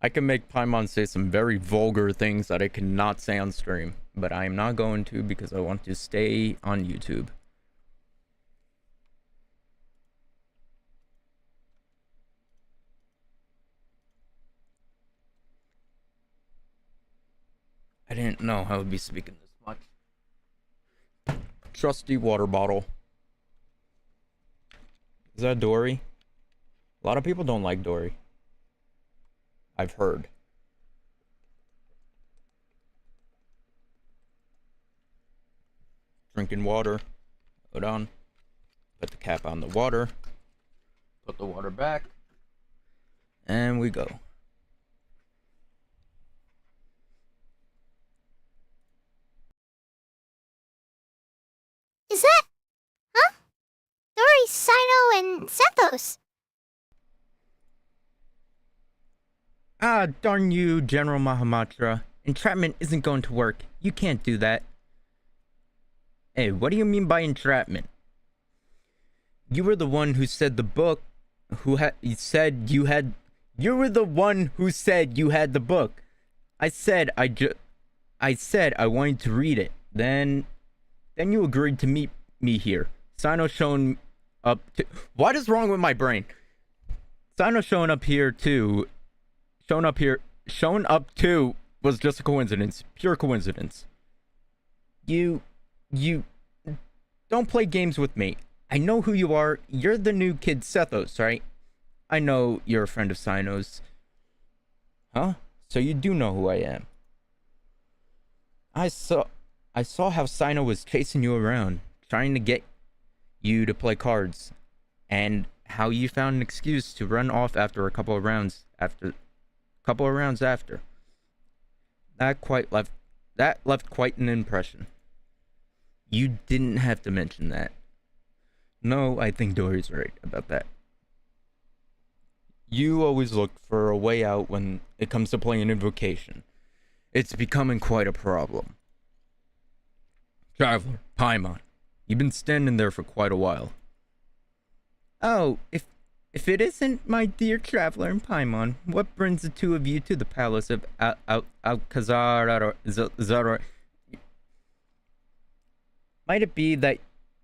I can make Paimon say some very vulgar things that I cannot say on stream, but I am not going to because I want to stay on YouTube. I didn't know I would be speaking this much. Trusty water bottle. Is that Dory? A lot of people don't like Dory. I've heard. Drinking water. Hold on. Put the cap on the water. Put the water back. And we go. Is that... Huh? Dory, Sino, and Sethos. Ah, darn you, General Mahamatra. Entrapment isn't going to work. You can't do that. Hey, what do you mean by entrapment? You were the one who said the book... You were the one who said you had the book. I said I wanted to read it. Then you agreed to meet me here. Sino shown up to... What is wrong with my brain? Sino showing up to was just a coincidence. Pure coincidence. You don't play games with me. I know who you are. You're the new kid Sethos, right? I know you're a friend of Sino's. Huh? So you do know who I am. I saw how Sino was chasing you around, trying to get you to play cards, and how you found an excuse to run off after a couple of rounds after. That left quite an impression. You didn't have to mention that. No, I think Dory's right about that. You always look for a way out when it comes to playing Invocation. It's becoming quite a problem. Traveler, Paimon, you've been standing there for quite a while. Oh, if it isn't my dear Traveler and Paimon, what brings the two of you to the palace of Alcazar? Might it be that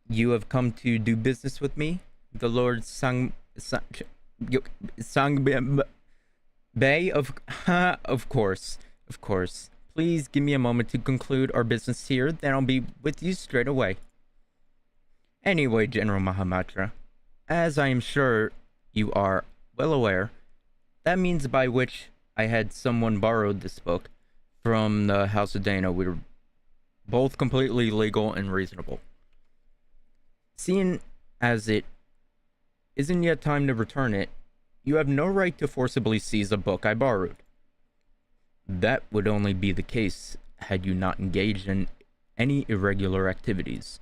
you have come to do business with me, the Lord Bay? Of course. Please give me a moment to conclude our business here, then I'll be with you straight away. Anyway, General Mahamatra, as I am sure you are well aware, that means by which I had someone borrowed this book from the House of Dana. We were both completely legal and reasonable. Seeing as it isn't yet time to return it, you have no right to forcibly seize a book I borrowed. That would only be the case had you not engaged in any irregular activities.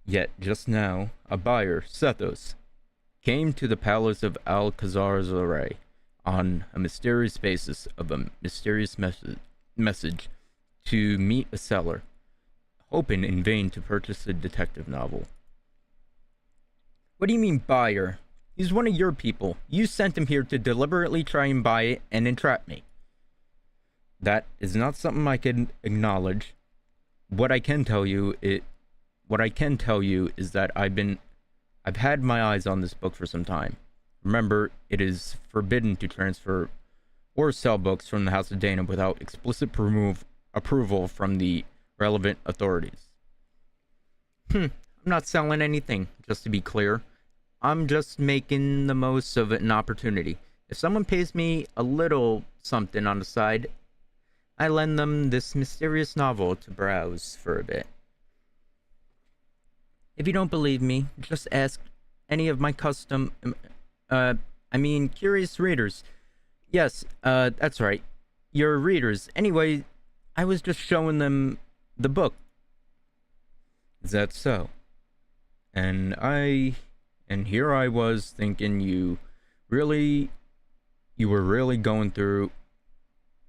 Yet just now, a buyer, Sethos, came to the palace of Alcazar on a mysterious basis of a mysterious message to meet a seller, hoping in vain to purchase a detective novel. What do you mean, buyer? He's one of your people. You sent him here to deliberately try and buy it and entrap me. That is not something I can acknowledge. What I can tell you is that I've had my eyes on this book for some time. Remember, it is forbidden to transfer or sell books from the House of Dana without explicit approval from the relevant authorities. I'm not selling anything, just to be clear. I'm just making the most of an opportunity. If someone pays me a little something on the side, I lend them this mysterious novel to browse for a bit. If you don't believe me, just ask any of my curious readers. Yes, that's right. Your readers. Anyway, I was just showing them the book. Is that so? And here I was thinking you were really going through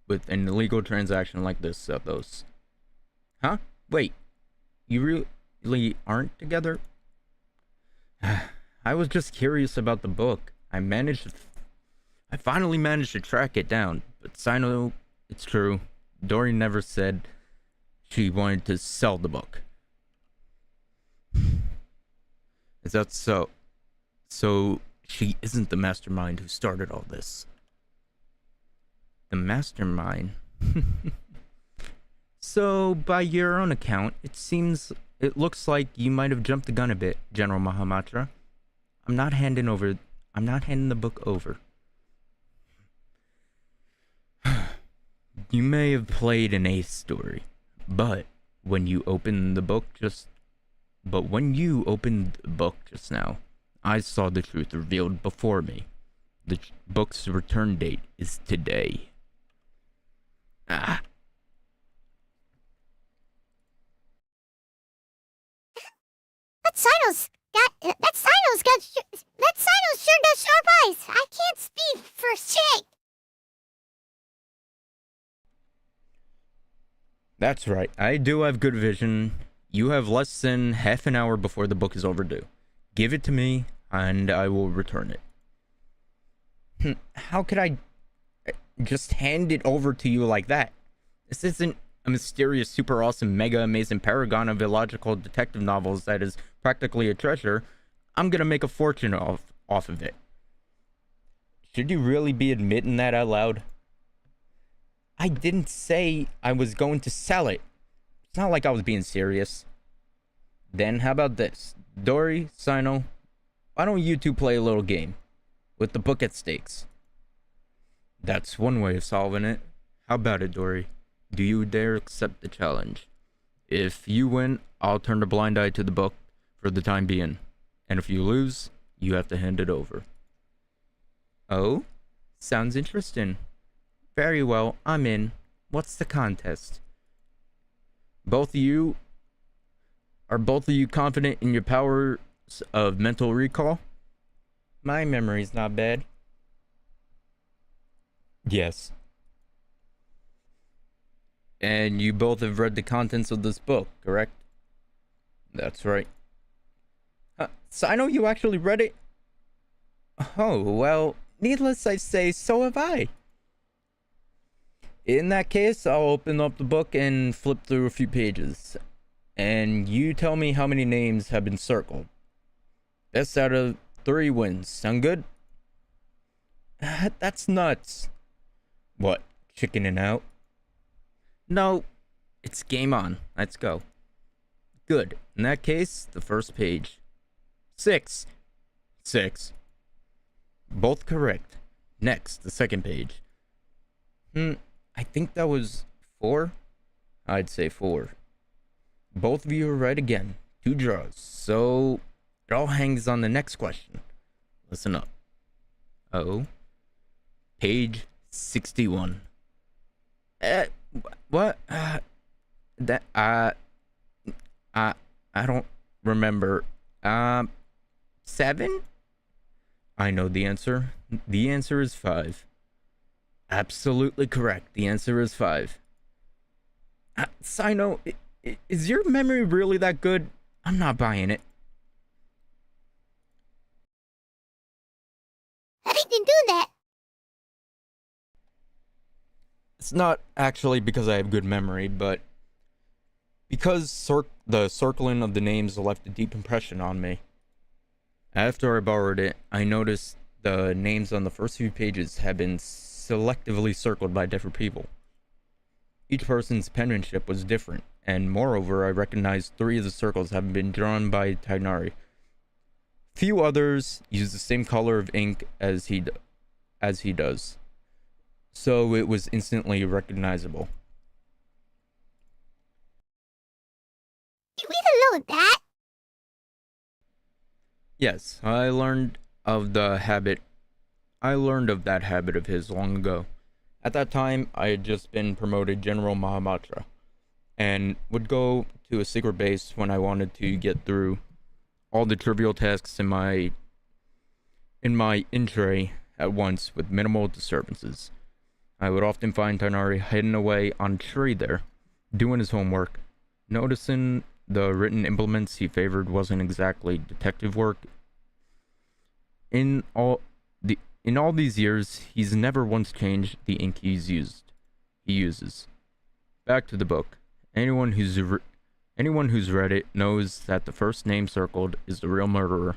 with an illegal transaction like this, Sethos. Huh? Wait, you really aren't together? I was just curious about the book. I finally managed to track it down, but Sino, it's true, Dory never said she wanted to sell the book. Is that so? So she isn't the mastermind who started all this. The mastermind? So, by your own account, it looks like you might have jumped the gun a bit, General Mahamatra. I'm not handing the book over. You may have played an ace story, but when you opened the book just now, I saw the truth revealed before me. The book's return date is today. That Sino's sure does sharp eyes. I can't speak for shit. That's right. I do have good vision. You have less than half an hour before the book is overdue. Give it to me, and I will return it. How could I just hand it over to you like that? This isn't a mysterious, super awesome, mega amazing paragon of illogical detective novels that is practically a treasure. I'm gonna make a fortune off of it. Should you really be admitting that out loud? I didn't say I was going to sell it. It's not like I was being serious. Then how about this? Dory, Sino, why don't you two play a little game? With the book at stakes. That's one way of solving it. How about it, Dory? Do you dare accept the challenge? If you win, I'll turn a blind eye to the book for the time being. And if you lose, you have to hand it over. Oh? Sounds interesting. Very well, I'm in. What's the contest? Both of you confident in your powers of mental recall? My memory's not bad. Yes. And you both have read the contents of this book, correct? That's right. So I know you actually read it? Oh, well, needless I say, so have I. In that case, I'll open up the book and flip through a few pages. And you tell me how many names have been circled. Best out of 3 wins. Sound good? That's nuts. What, chickening out? No, it's game on. Let's go. Good. In that case, the first page. 6. Both correct. Next, the second page. I think that was 4. I'd say 4. Both of you are right again. 2 draws. So, it all hangs on the next question. Listen up. Oh. Page 61. What? I don't remember. 7? I know the answer. The answer is 5. Absolutely correct. The answer is 5. Sino, is your memory really that good? I'm not buying it. How did you do that? It's not actually because I have good memory, but because the circling of the names left a deep impression on me. After I borrowed it, I noticed the names on the first few pages had been selectively circled by different people. Each person's penmanship was different, and moreover, I recognized 3 of the circles had been drawn by Tagnari. Few others use the same color of ink as he does, so it was instantly recognizable. You even know that? Yes, I learned of that habit of his long ago. At that time, I had just been promoted General Mahamatra, and would go to a secret base when I wanted to get through all the trivial tasks in my in-tray at once with minimal disturbances. I would often find Tainari hidden away on a tree there, doing his homework. Noticing the written implements he favored wasn't exactly detective work. In all these years, he's never once changed the ink he uses. Back to the book. Anyone who's read it knows that the first name circled is the real murderer.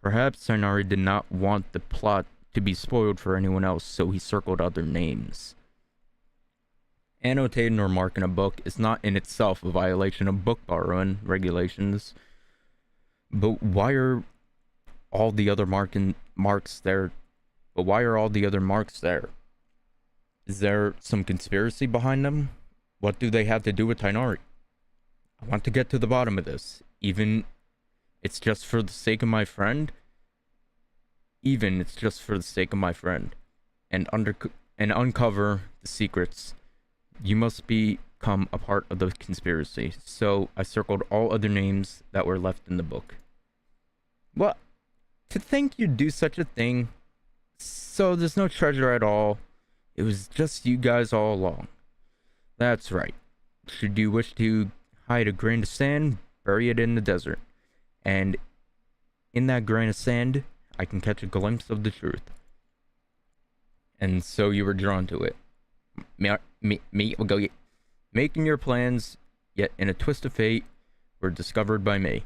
Perhaps Tainari did not want the plot to be spoiled for anyone else, so he circled other names. Annotating or marking a book is not in itself a violation of book borrowing regulations, but why are all the other marks there? Is there some conspiracy behind them? What do they have to do with Tainari? I want to get to the bottom of this, even it's just for the sake of my friend. And uncover the secrets. You must be become a part of the conspiracy, so I circled all other names that were left in the book. What? To think you'd do such a thing? So there's no treasure at all. It was just you guys all along. That's right. Should you wish to hide a grain of sand, bury it in the desert. And in that grain of sand, I can catch a glimpse of the truth. And so you were drawn to it. Me will go making your plans, yet in a twist of fate, were discovered by me.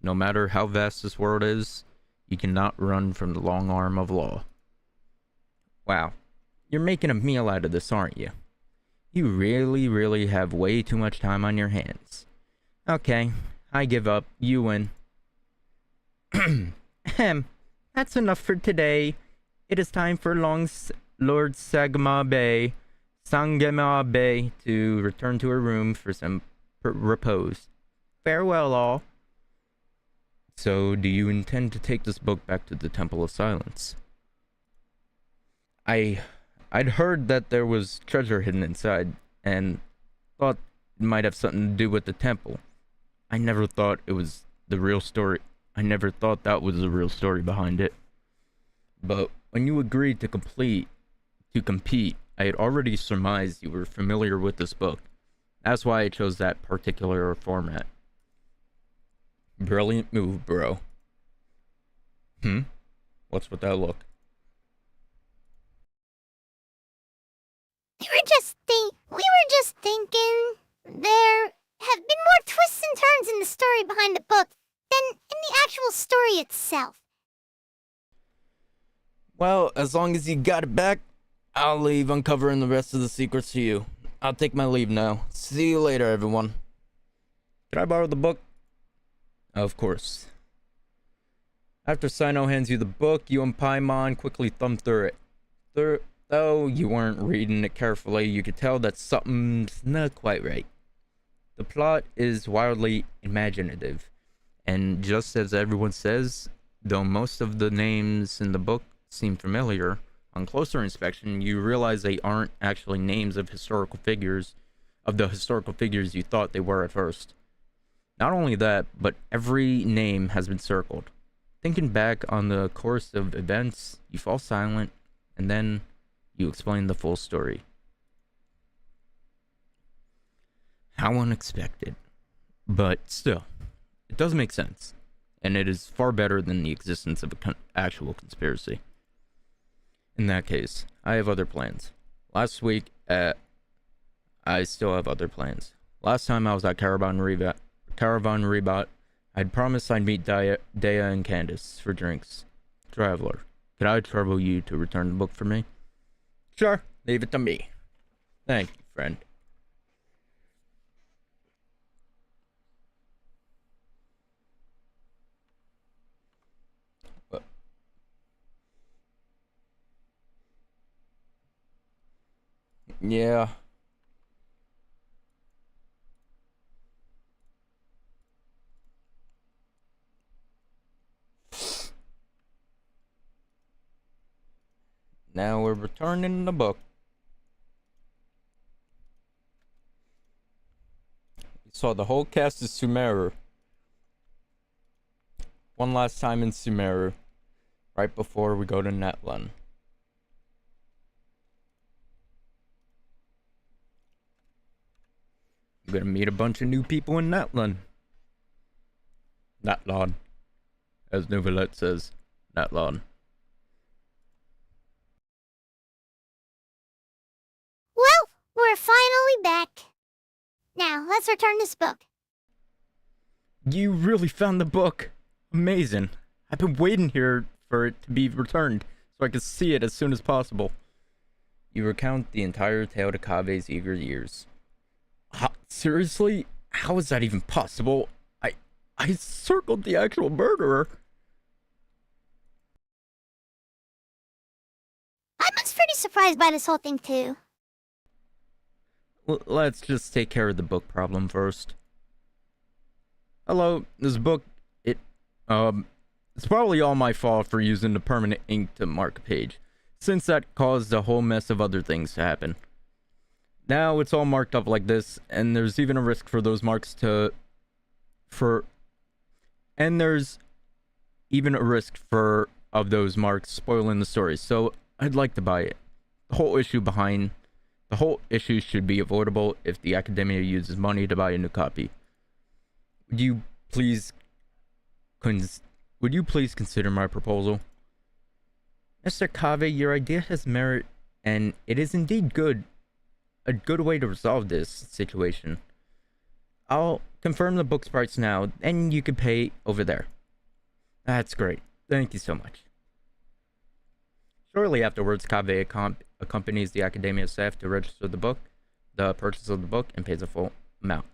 No matter how vast this world is, you cannot run from the long arm of law. Wow, you're making a meal out of this, aren't you? You really have way too much time on your hands. Okay, I give up. You win. That's enough for today. It is time for Lord Sangama Bay to return to her room for some repose. Farewell, all. So, do you intend to take this book back to the Temple of Silence? I'd heard that there was treasure hidden inside, and thought it might have something to do with the temple. I never thought it was the real story. I never thought that was the real story behind it. But when you agreed to compete, I had already surmised you were familiar with this book. That's why I chose that particular format. Brilliant move, bro. What's with that look? We were just thinking there have been more twists and turns in the story behind the book than in the actual story itself. Well, as long as you got it back, I'll leave uncovering the rest of the secrets to you. I'll take my leave now. See you later, everyone. Can I borrow the book? Of course. After Sino hands you the book, you and Paimon quickly thumb through it. Though you weren't reading it carefully, you could tell that something's not quite right. The plot is wildly imaginative, and just as everyone says, though most of the names in the book seem familiar, on closer inspection you realize they aren't actually names of the historical figures you thought they were at first. Not only that, but every name has been circled. Thinking back on the course of events, you fall silent, and then you explain the full story. How unexpected. But still, it does make sense, and it is far better than the existence of an actual conspiracy. In that case, I have other plans. I still have other plans. Last time I was at Caravan Rebat, I'd promised I'd meet Dea and Candace for drinks. Traveler, could I trouble you to return the book for me? Sure, leave it to me. Thank you, friend. Yeah. Now we're returning the book. We saw the whole cast of Sumeru. One last time in Sumeru, right before we go to Netland. I'm gonna meet a bunch of new people in Netland. Natlon. As Novelette says, Natlon. Well, we're finally back. Now, let's return this book. You really found the book. Amazing. I've been waiting here for it to be returned so I could see it as soon as possible. You recount the entire tale to Kave's eager ears. Seriously? How is that even possible? I circled the actual murderer. I was pretty surprised by this whole thing, too. Let's just take care of the book problem first. Hello, this book, it's probably all my fault for using the permanent ink to mark a page, since that caused a whole mess of other things to happen. Now it's all marked up like this, and there's even a risk for those marks to... And there's even a risk of those marks spoiling the story, so I'd like to buy it. The whole issue should be avoidable if the Academia uses money to buy a new copy. Would you please consider my proposal? Mr. Kave, your idea has merit, and it is indeed a good way to resolve this situation. I'll confirm the book's price now, and you can pay over there. That's great. Thank you so much. Shortly afterwards, Kave accompanies the Academia staff to register the purchase of the book, and pays a full amount.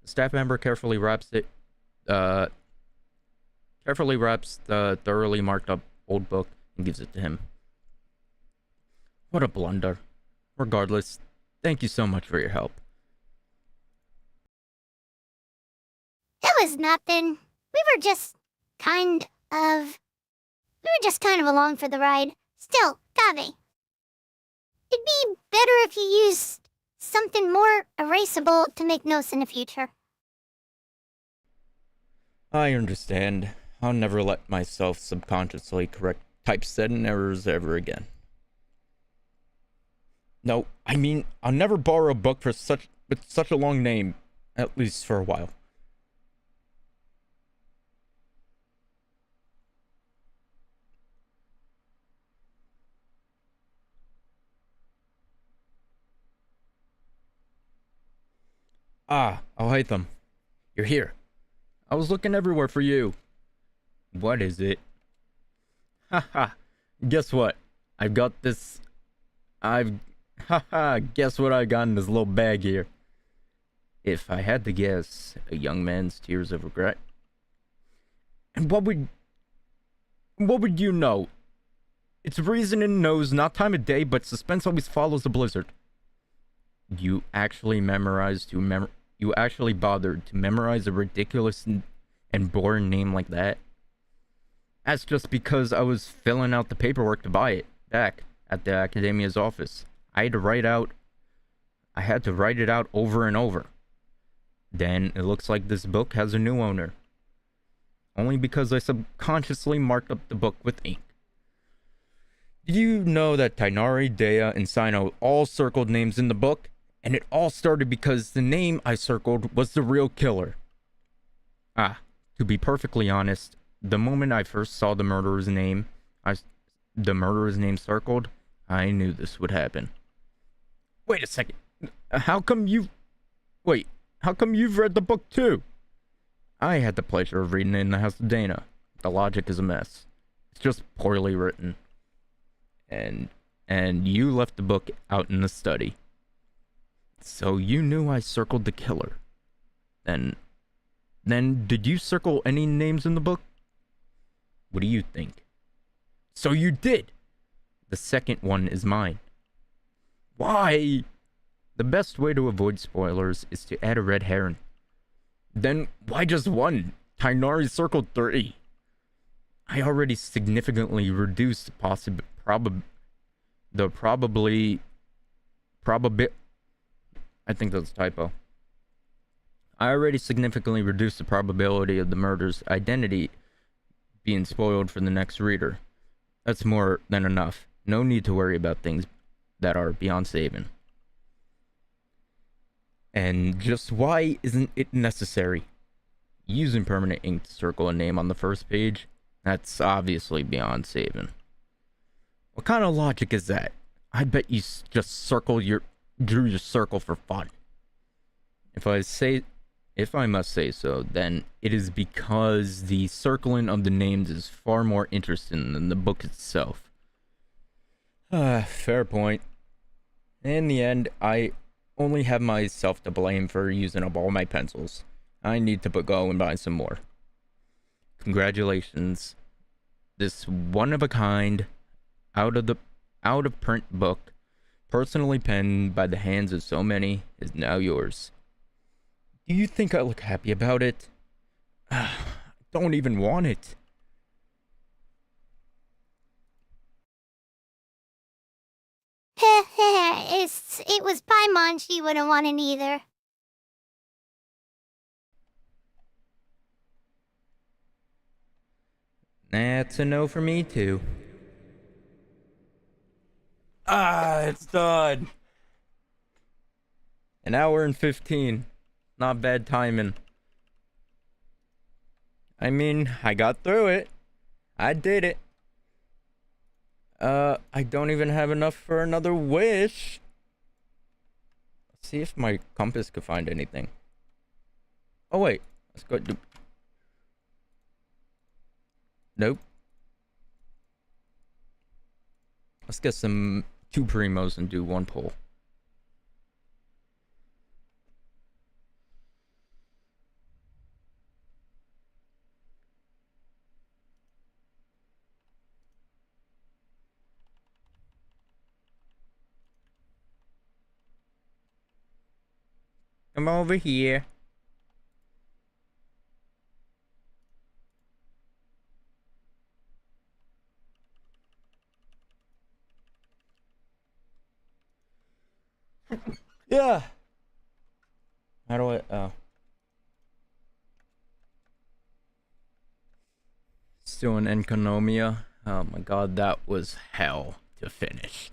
The staff member carefully wraps the thoroughly marked up old book and gives it to him. What a blunder. Regardless, thank you so much for your help. It was nothing. We were just kind of along for the ride. Still, Kave, it'd be better if you used something more erasable to make notes in the future. I understand. I'll never let myself subconsciously correct typesetting errors ever again. No, I mean, I'll never borrow a book with such a long name, at least for a while. Ah, Alhaitham. You're here. I was looking everywhere for you. What is it? Haha. Guess what? Guess what I got in this little bag here? If I had to guess, a young man's tears of regret. And what would you know? It's reasoning knows not time of day, but suspense always follows the blizzard. You actually bothered to memorize a ridiculous and boring name like that? That's just because I was filling out the paperwork to buy it back at the Academia's office. I had to write it out over and over. Then it looks like this book has a new owner. Only because I subconsciously marked up the book with ink. Did you know that Tainari, Dea, and Sino all circled names in the book? And it all started because the name I circled was the real killer. To be perfectly honest, the moment I first saw the murderer's name circled, I knew this would happen. Wait a second. How come you've read the book too? I had the pleasure of reading it in the House of Dana. The logic is a mess. It's just poorly written. And you left the book out in the study. So you knew I circled the killer. Then did you circle any names in the book? What do you think? So you did! The second one is mine. Why? The best way to avoid spoilers is to add a red herring. Then why just one? Tainari circled 3. I already significantly reduced the I think that's a typo. I already significantly reduced the probability of the murder's identity being spoiled for the next reader. That's more than enough. No need to worry about things that are beyond saving. And just why isn't it necessary? Using permanent ink to circle a name on the first page? That's obviously beyond saving. What kind of logic is that? I bet you just drew your circle for fun. If I must say so, then it is because the circling of the names is far more interesting than the book itself. Fair point. In the end, I only have myself to blame for using up all my pencils. I need to go and buy some more. Congratulations. This one-of-a-kind, out-of-print book, personally penned by the hands of so many, is now yours. Do you think I look happy about it? I don't even want it. It it was Paimon, she wouldn't want it either. That's a no for me, too. Ah, it's done. An hour and 15. Not bad timing. I mean, I got through it. I did it. I don't even have enough for another wish. Let's see if my compass could find anything. Oh, wait. Let's go do... Nope. Let's get some 2 primos and do 1 pull. Come over here. Yeah. How do I... Oh. Still in Enconomia. Oh my god, that was hell to finish.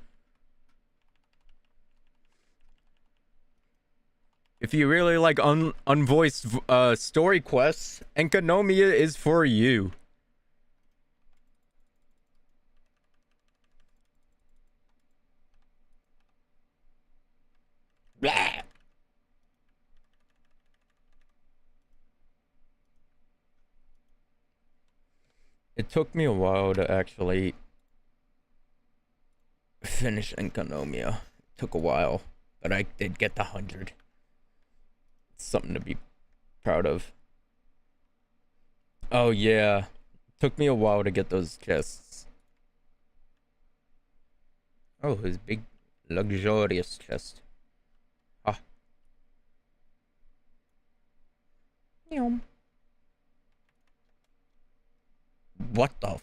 If you really like unvoiced story quests, Enconomia is for you. Blah. It took me a while to actually finish Enconomia. It took a while, but I did get the 100. It's something to be proud of. Oh yeah, it took me a while to get those chests. Oh, his big, luxurious chest. Ah. Yum. What the f...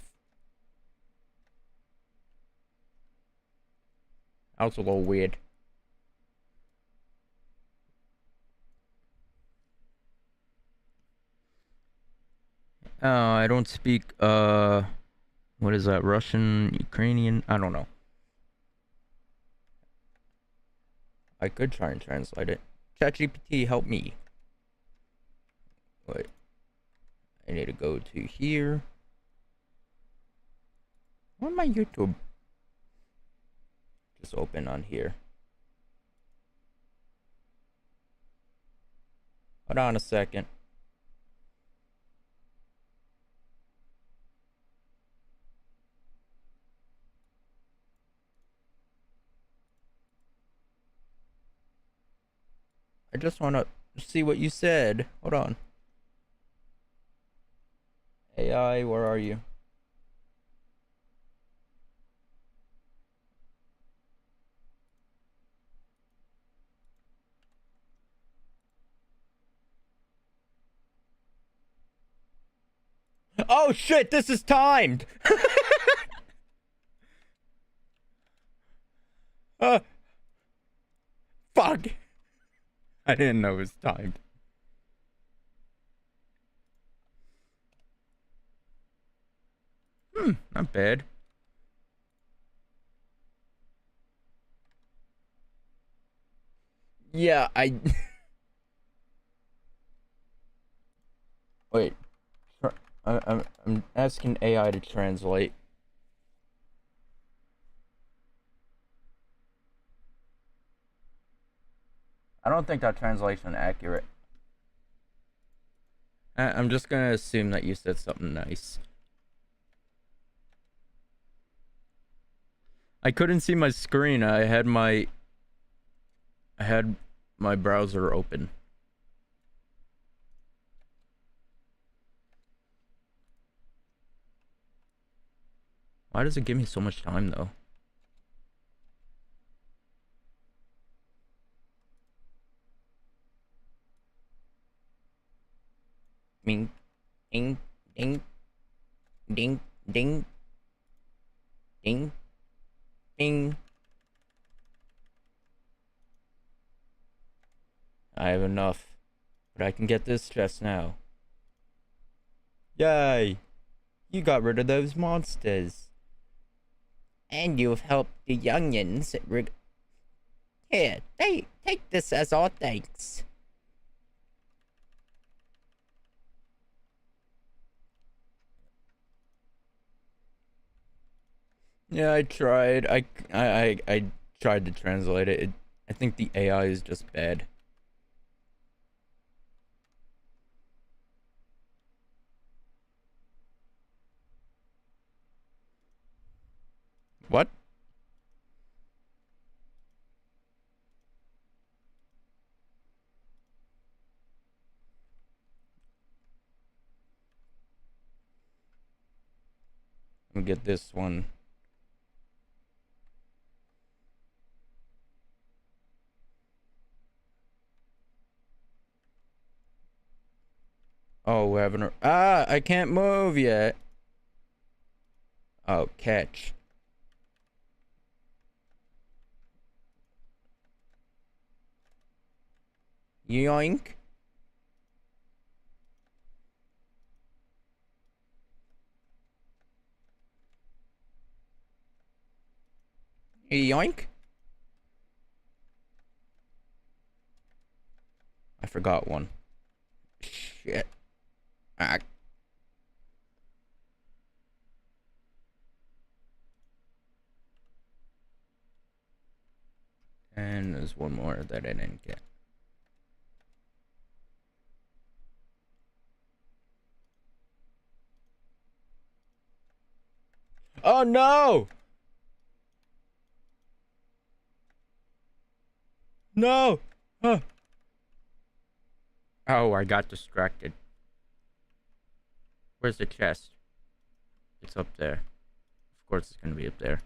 That was a little weird. Oh, I don't speak, what is that, Russian, Ukrainian? I don't know. I could try and translate it. ChatGPT, help me. Wait. I need to go to here. Why my YouTube? Just open on here. Hold on a second. I just want to see what you said. Hold on. AI, where are you? Oh shit, this is timed! Fuck! I didn't know it was timed. Not bad. Yeah, Wait. I'm asking AI to translate. I don't think that translation accurate. I'm just gonna assume that you said something nice. I couldn't see my screen. I had my browser open. Why does it give me so much time though? Ding, ding, ding, ding, ding, ding, ding. I have enough. But I can get this chest now. Yay! You got rid of those monsters. And you've helped the youngins. Here, take this as our thanks. Yeah, I tried. I tried to translate it. I think the AI is just bad. What? Let me get this one. Oh, we're having a... Ah, I can't move yet. Oh, catch. Yoink. Yoink. I forgot one. Shit. Ah. And there's one more that I didn't get. Oh no! No! Huh. Oh, I got distracted. Where's the chest? It's up there. Of course it's gonna be up there.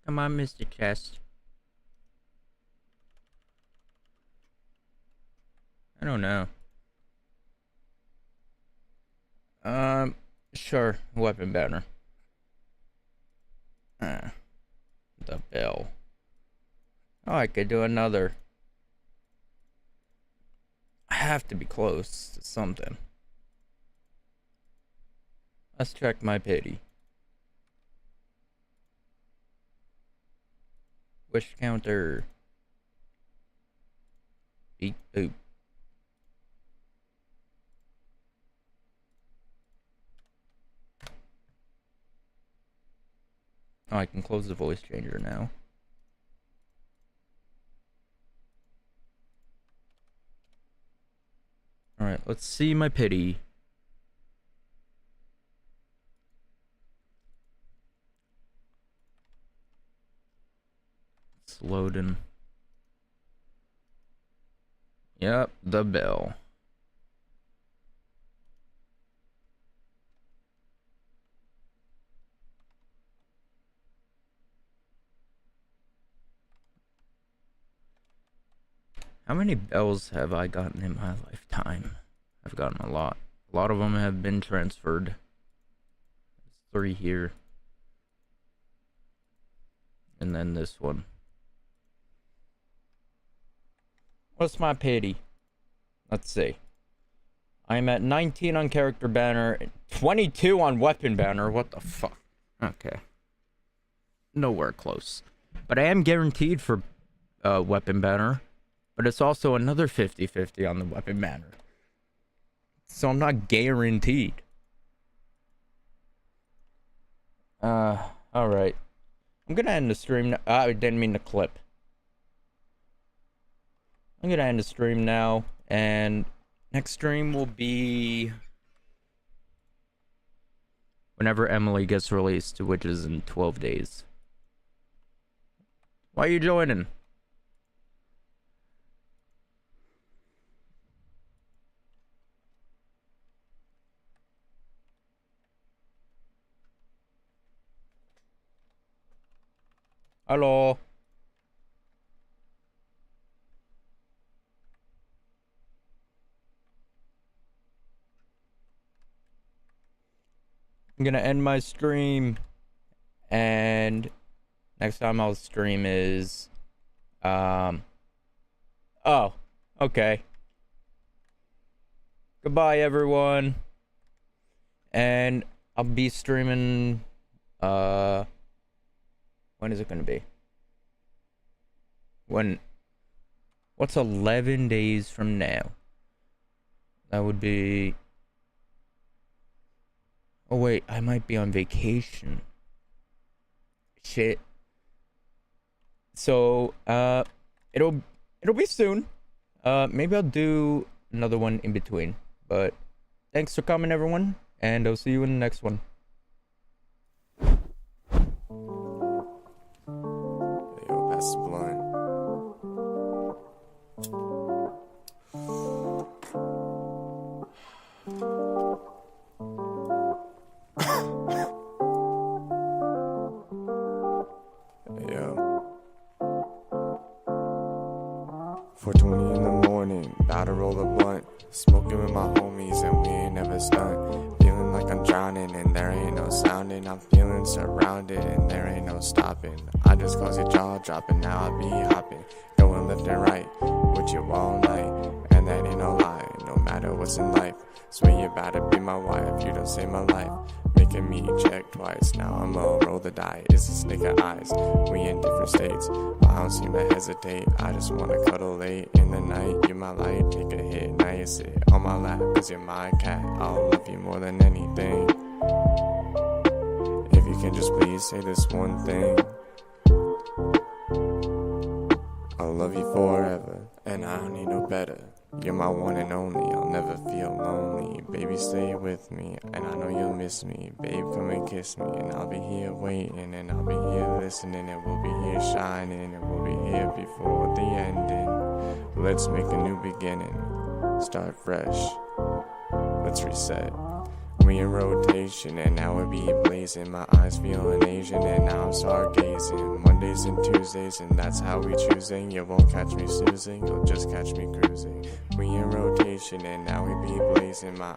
Come on, Mr. Chest. I don't know. Sure. Weapon banner. The bell. Oh, I could do another. I have to be close to something. Let's check my pity. Wish counter. Beep boop. Oh, I can close the voice changer now. Alright, let's see my pity. It's loading. Yep, the bell. How many bells have I gotten in my lifetime? I've gotten a lot. A lot of them have been transferred. There's 3 here. And then this one. What's my pity? Let's see. I'm at 19 on character banner, 22 on weapon banner. What the fuck? Okay. Nowhere close. But I am guaranteed for weapon banner. But it's also another 50-50 on the weapon banner. So I'm not guaranteed. Alright. I'm gonna end the stream now. I didn't mean to clip. I'm gonna end the stream now. And next stream will be whenever Emily gets released, which is in 12 days. Why are you joining? Hello. I'm gonna end my stream. And next time I'll stream is oh, okay. Goodbye everyone. And I'll be streaming when is it gonna be? What's 11 days from now? That would be, oh wait, I might be on vacation. Shit. So it'll be soon. Maybe I'll do another one in between. But thanks for coming everyone, and I'll see you in the next one. Yo, that's blunt. Yo. 4:20 in the morning, about to roll a blunt. Smoking with my homies and we ain't never stunt. Feeling like I'm drowning and there ain't no sounding. I'm feeling surrounded and there ain't no stopping. I just cause your jaw dropping, now I be hopping. Going left and right with you all night. And that ain't no lie, no matter what's in life. Swear you about to be my wife, you don't save my life. Making me check twice, now I'ma roll the die. It's a snake of eyes, we in different states. But I don't seem to hesitate, I just wanna cuddle late in the night. You're my light, take a hit, now you sit on my lap. Cause you're my cat, I'll love you more than anything. If you can just please say this one thing, I'll love you forever, and I don't need no better. You're my one and only, I'll never feel lonely. Baby, stay with me, and I know you'll miss me. Babe, come and kiss me, and I'll be here waiting, and I'll be here listening, and we'll be here shining, and we'll be here before the ending. Let's make a new beginning, start fresh, let's reset. We in rotation, and now we be blazing. My eyes feeling Asian, and now I'm stargazing. Mondays and Tuesdays, and that's how we choosing. You won't catch me snoozing, you'll just catch me cruising. We in rotation, and now we be blazing. My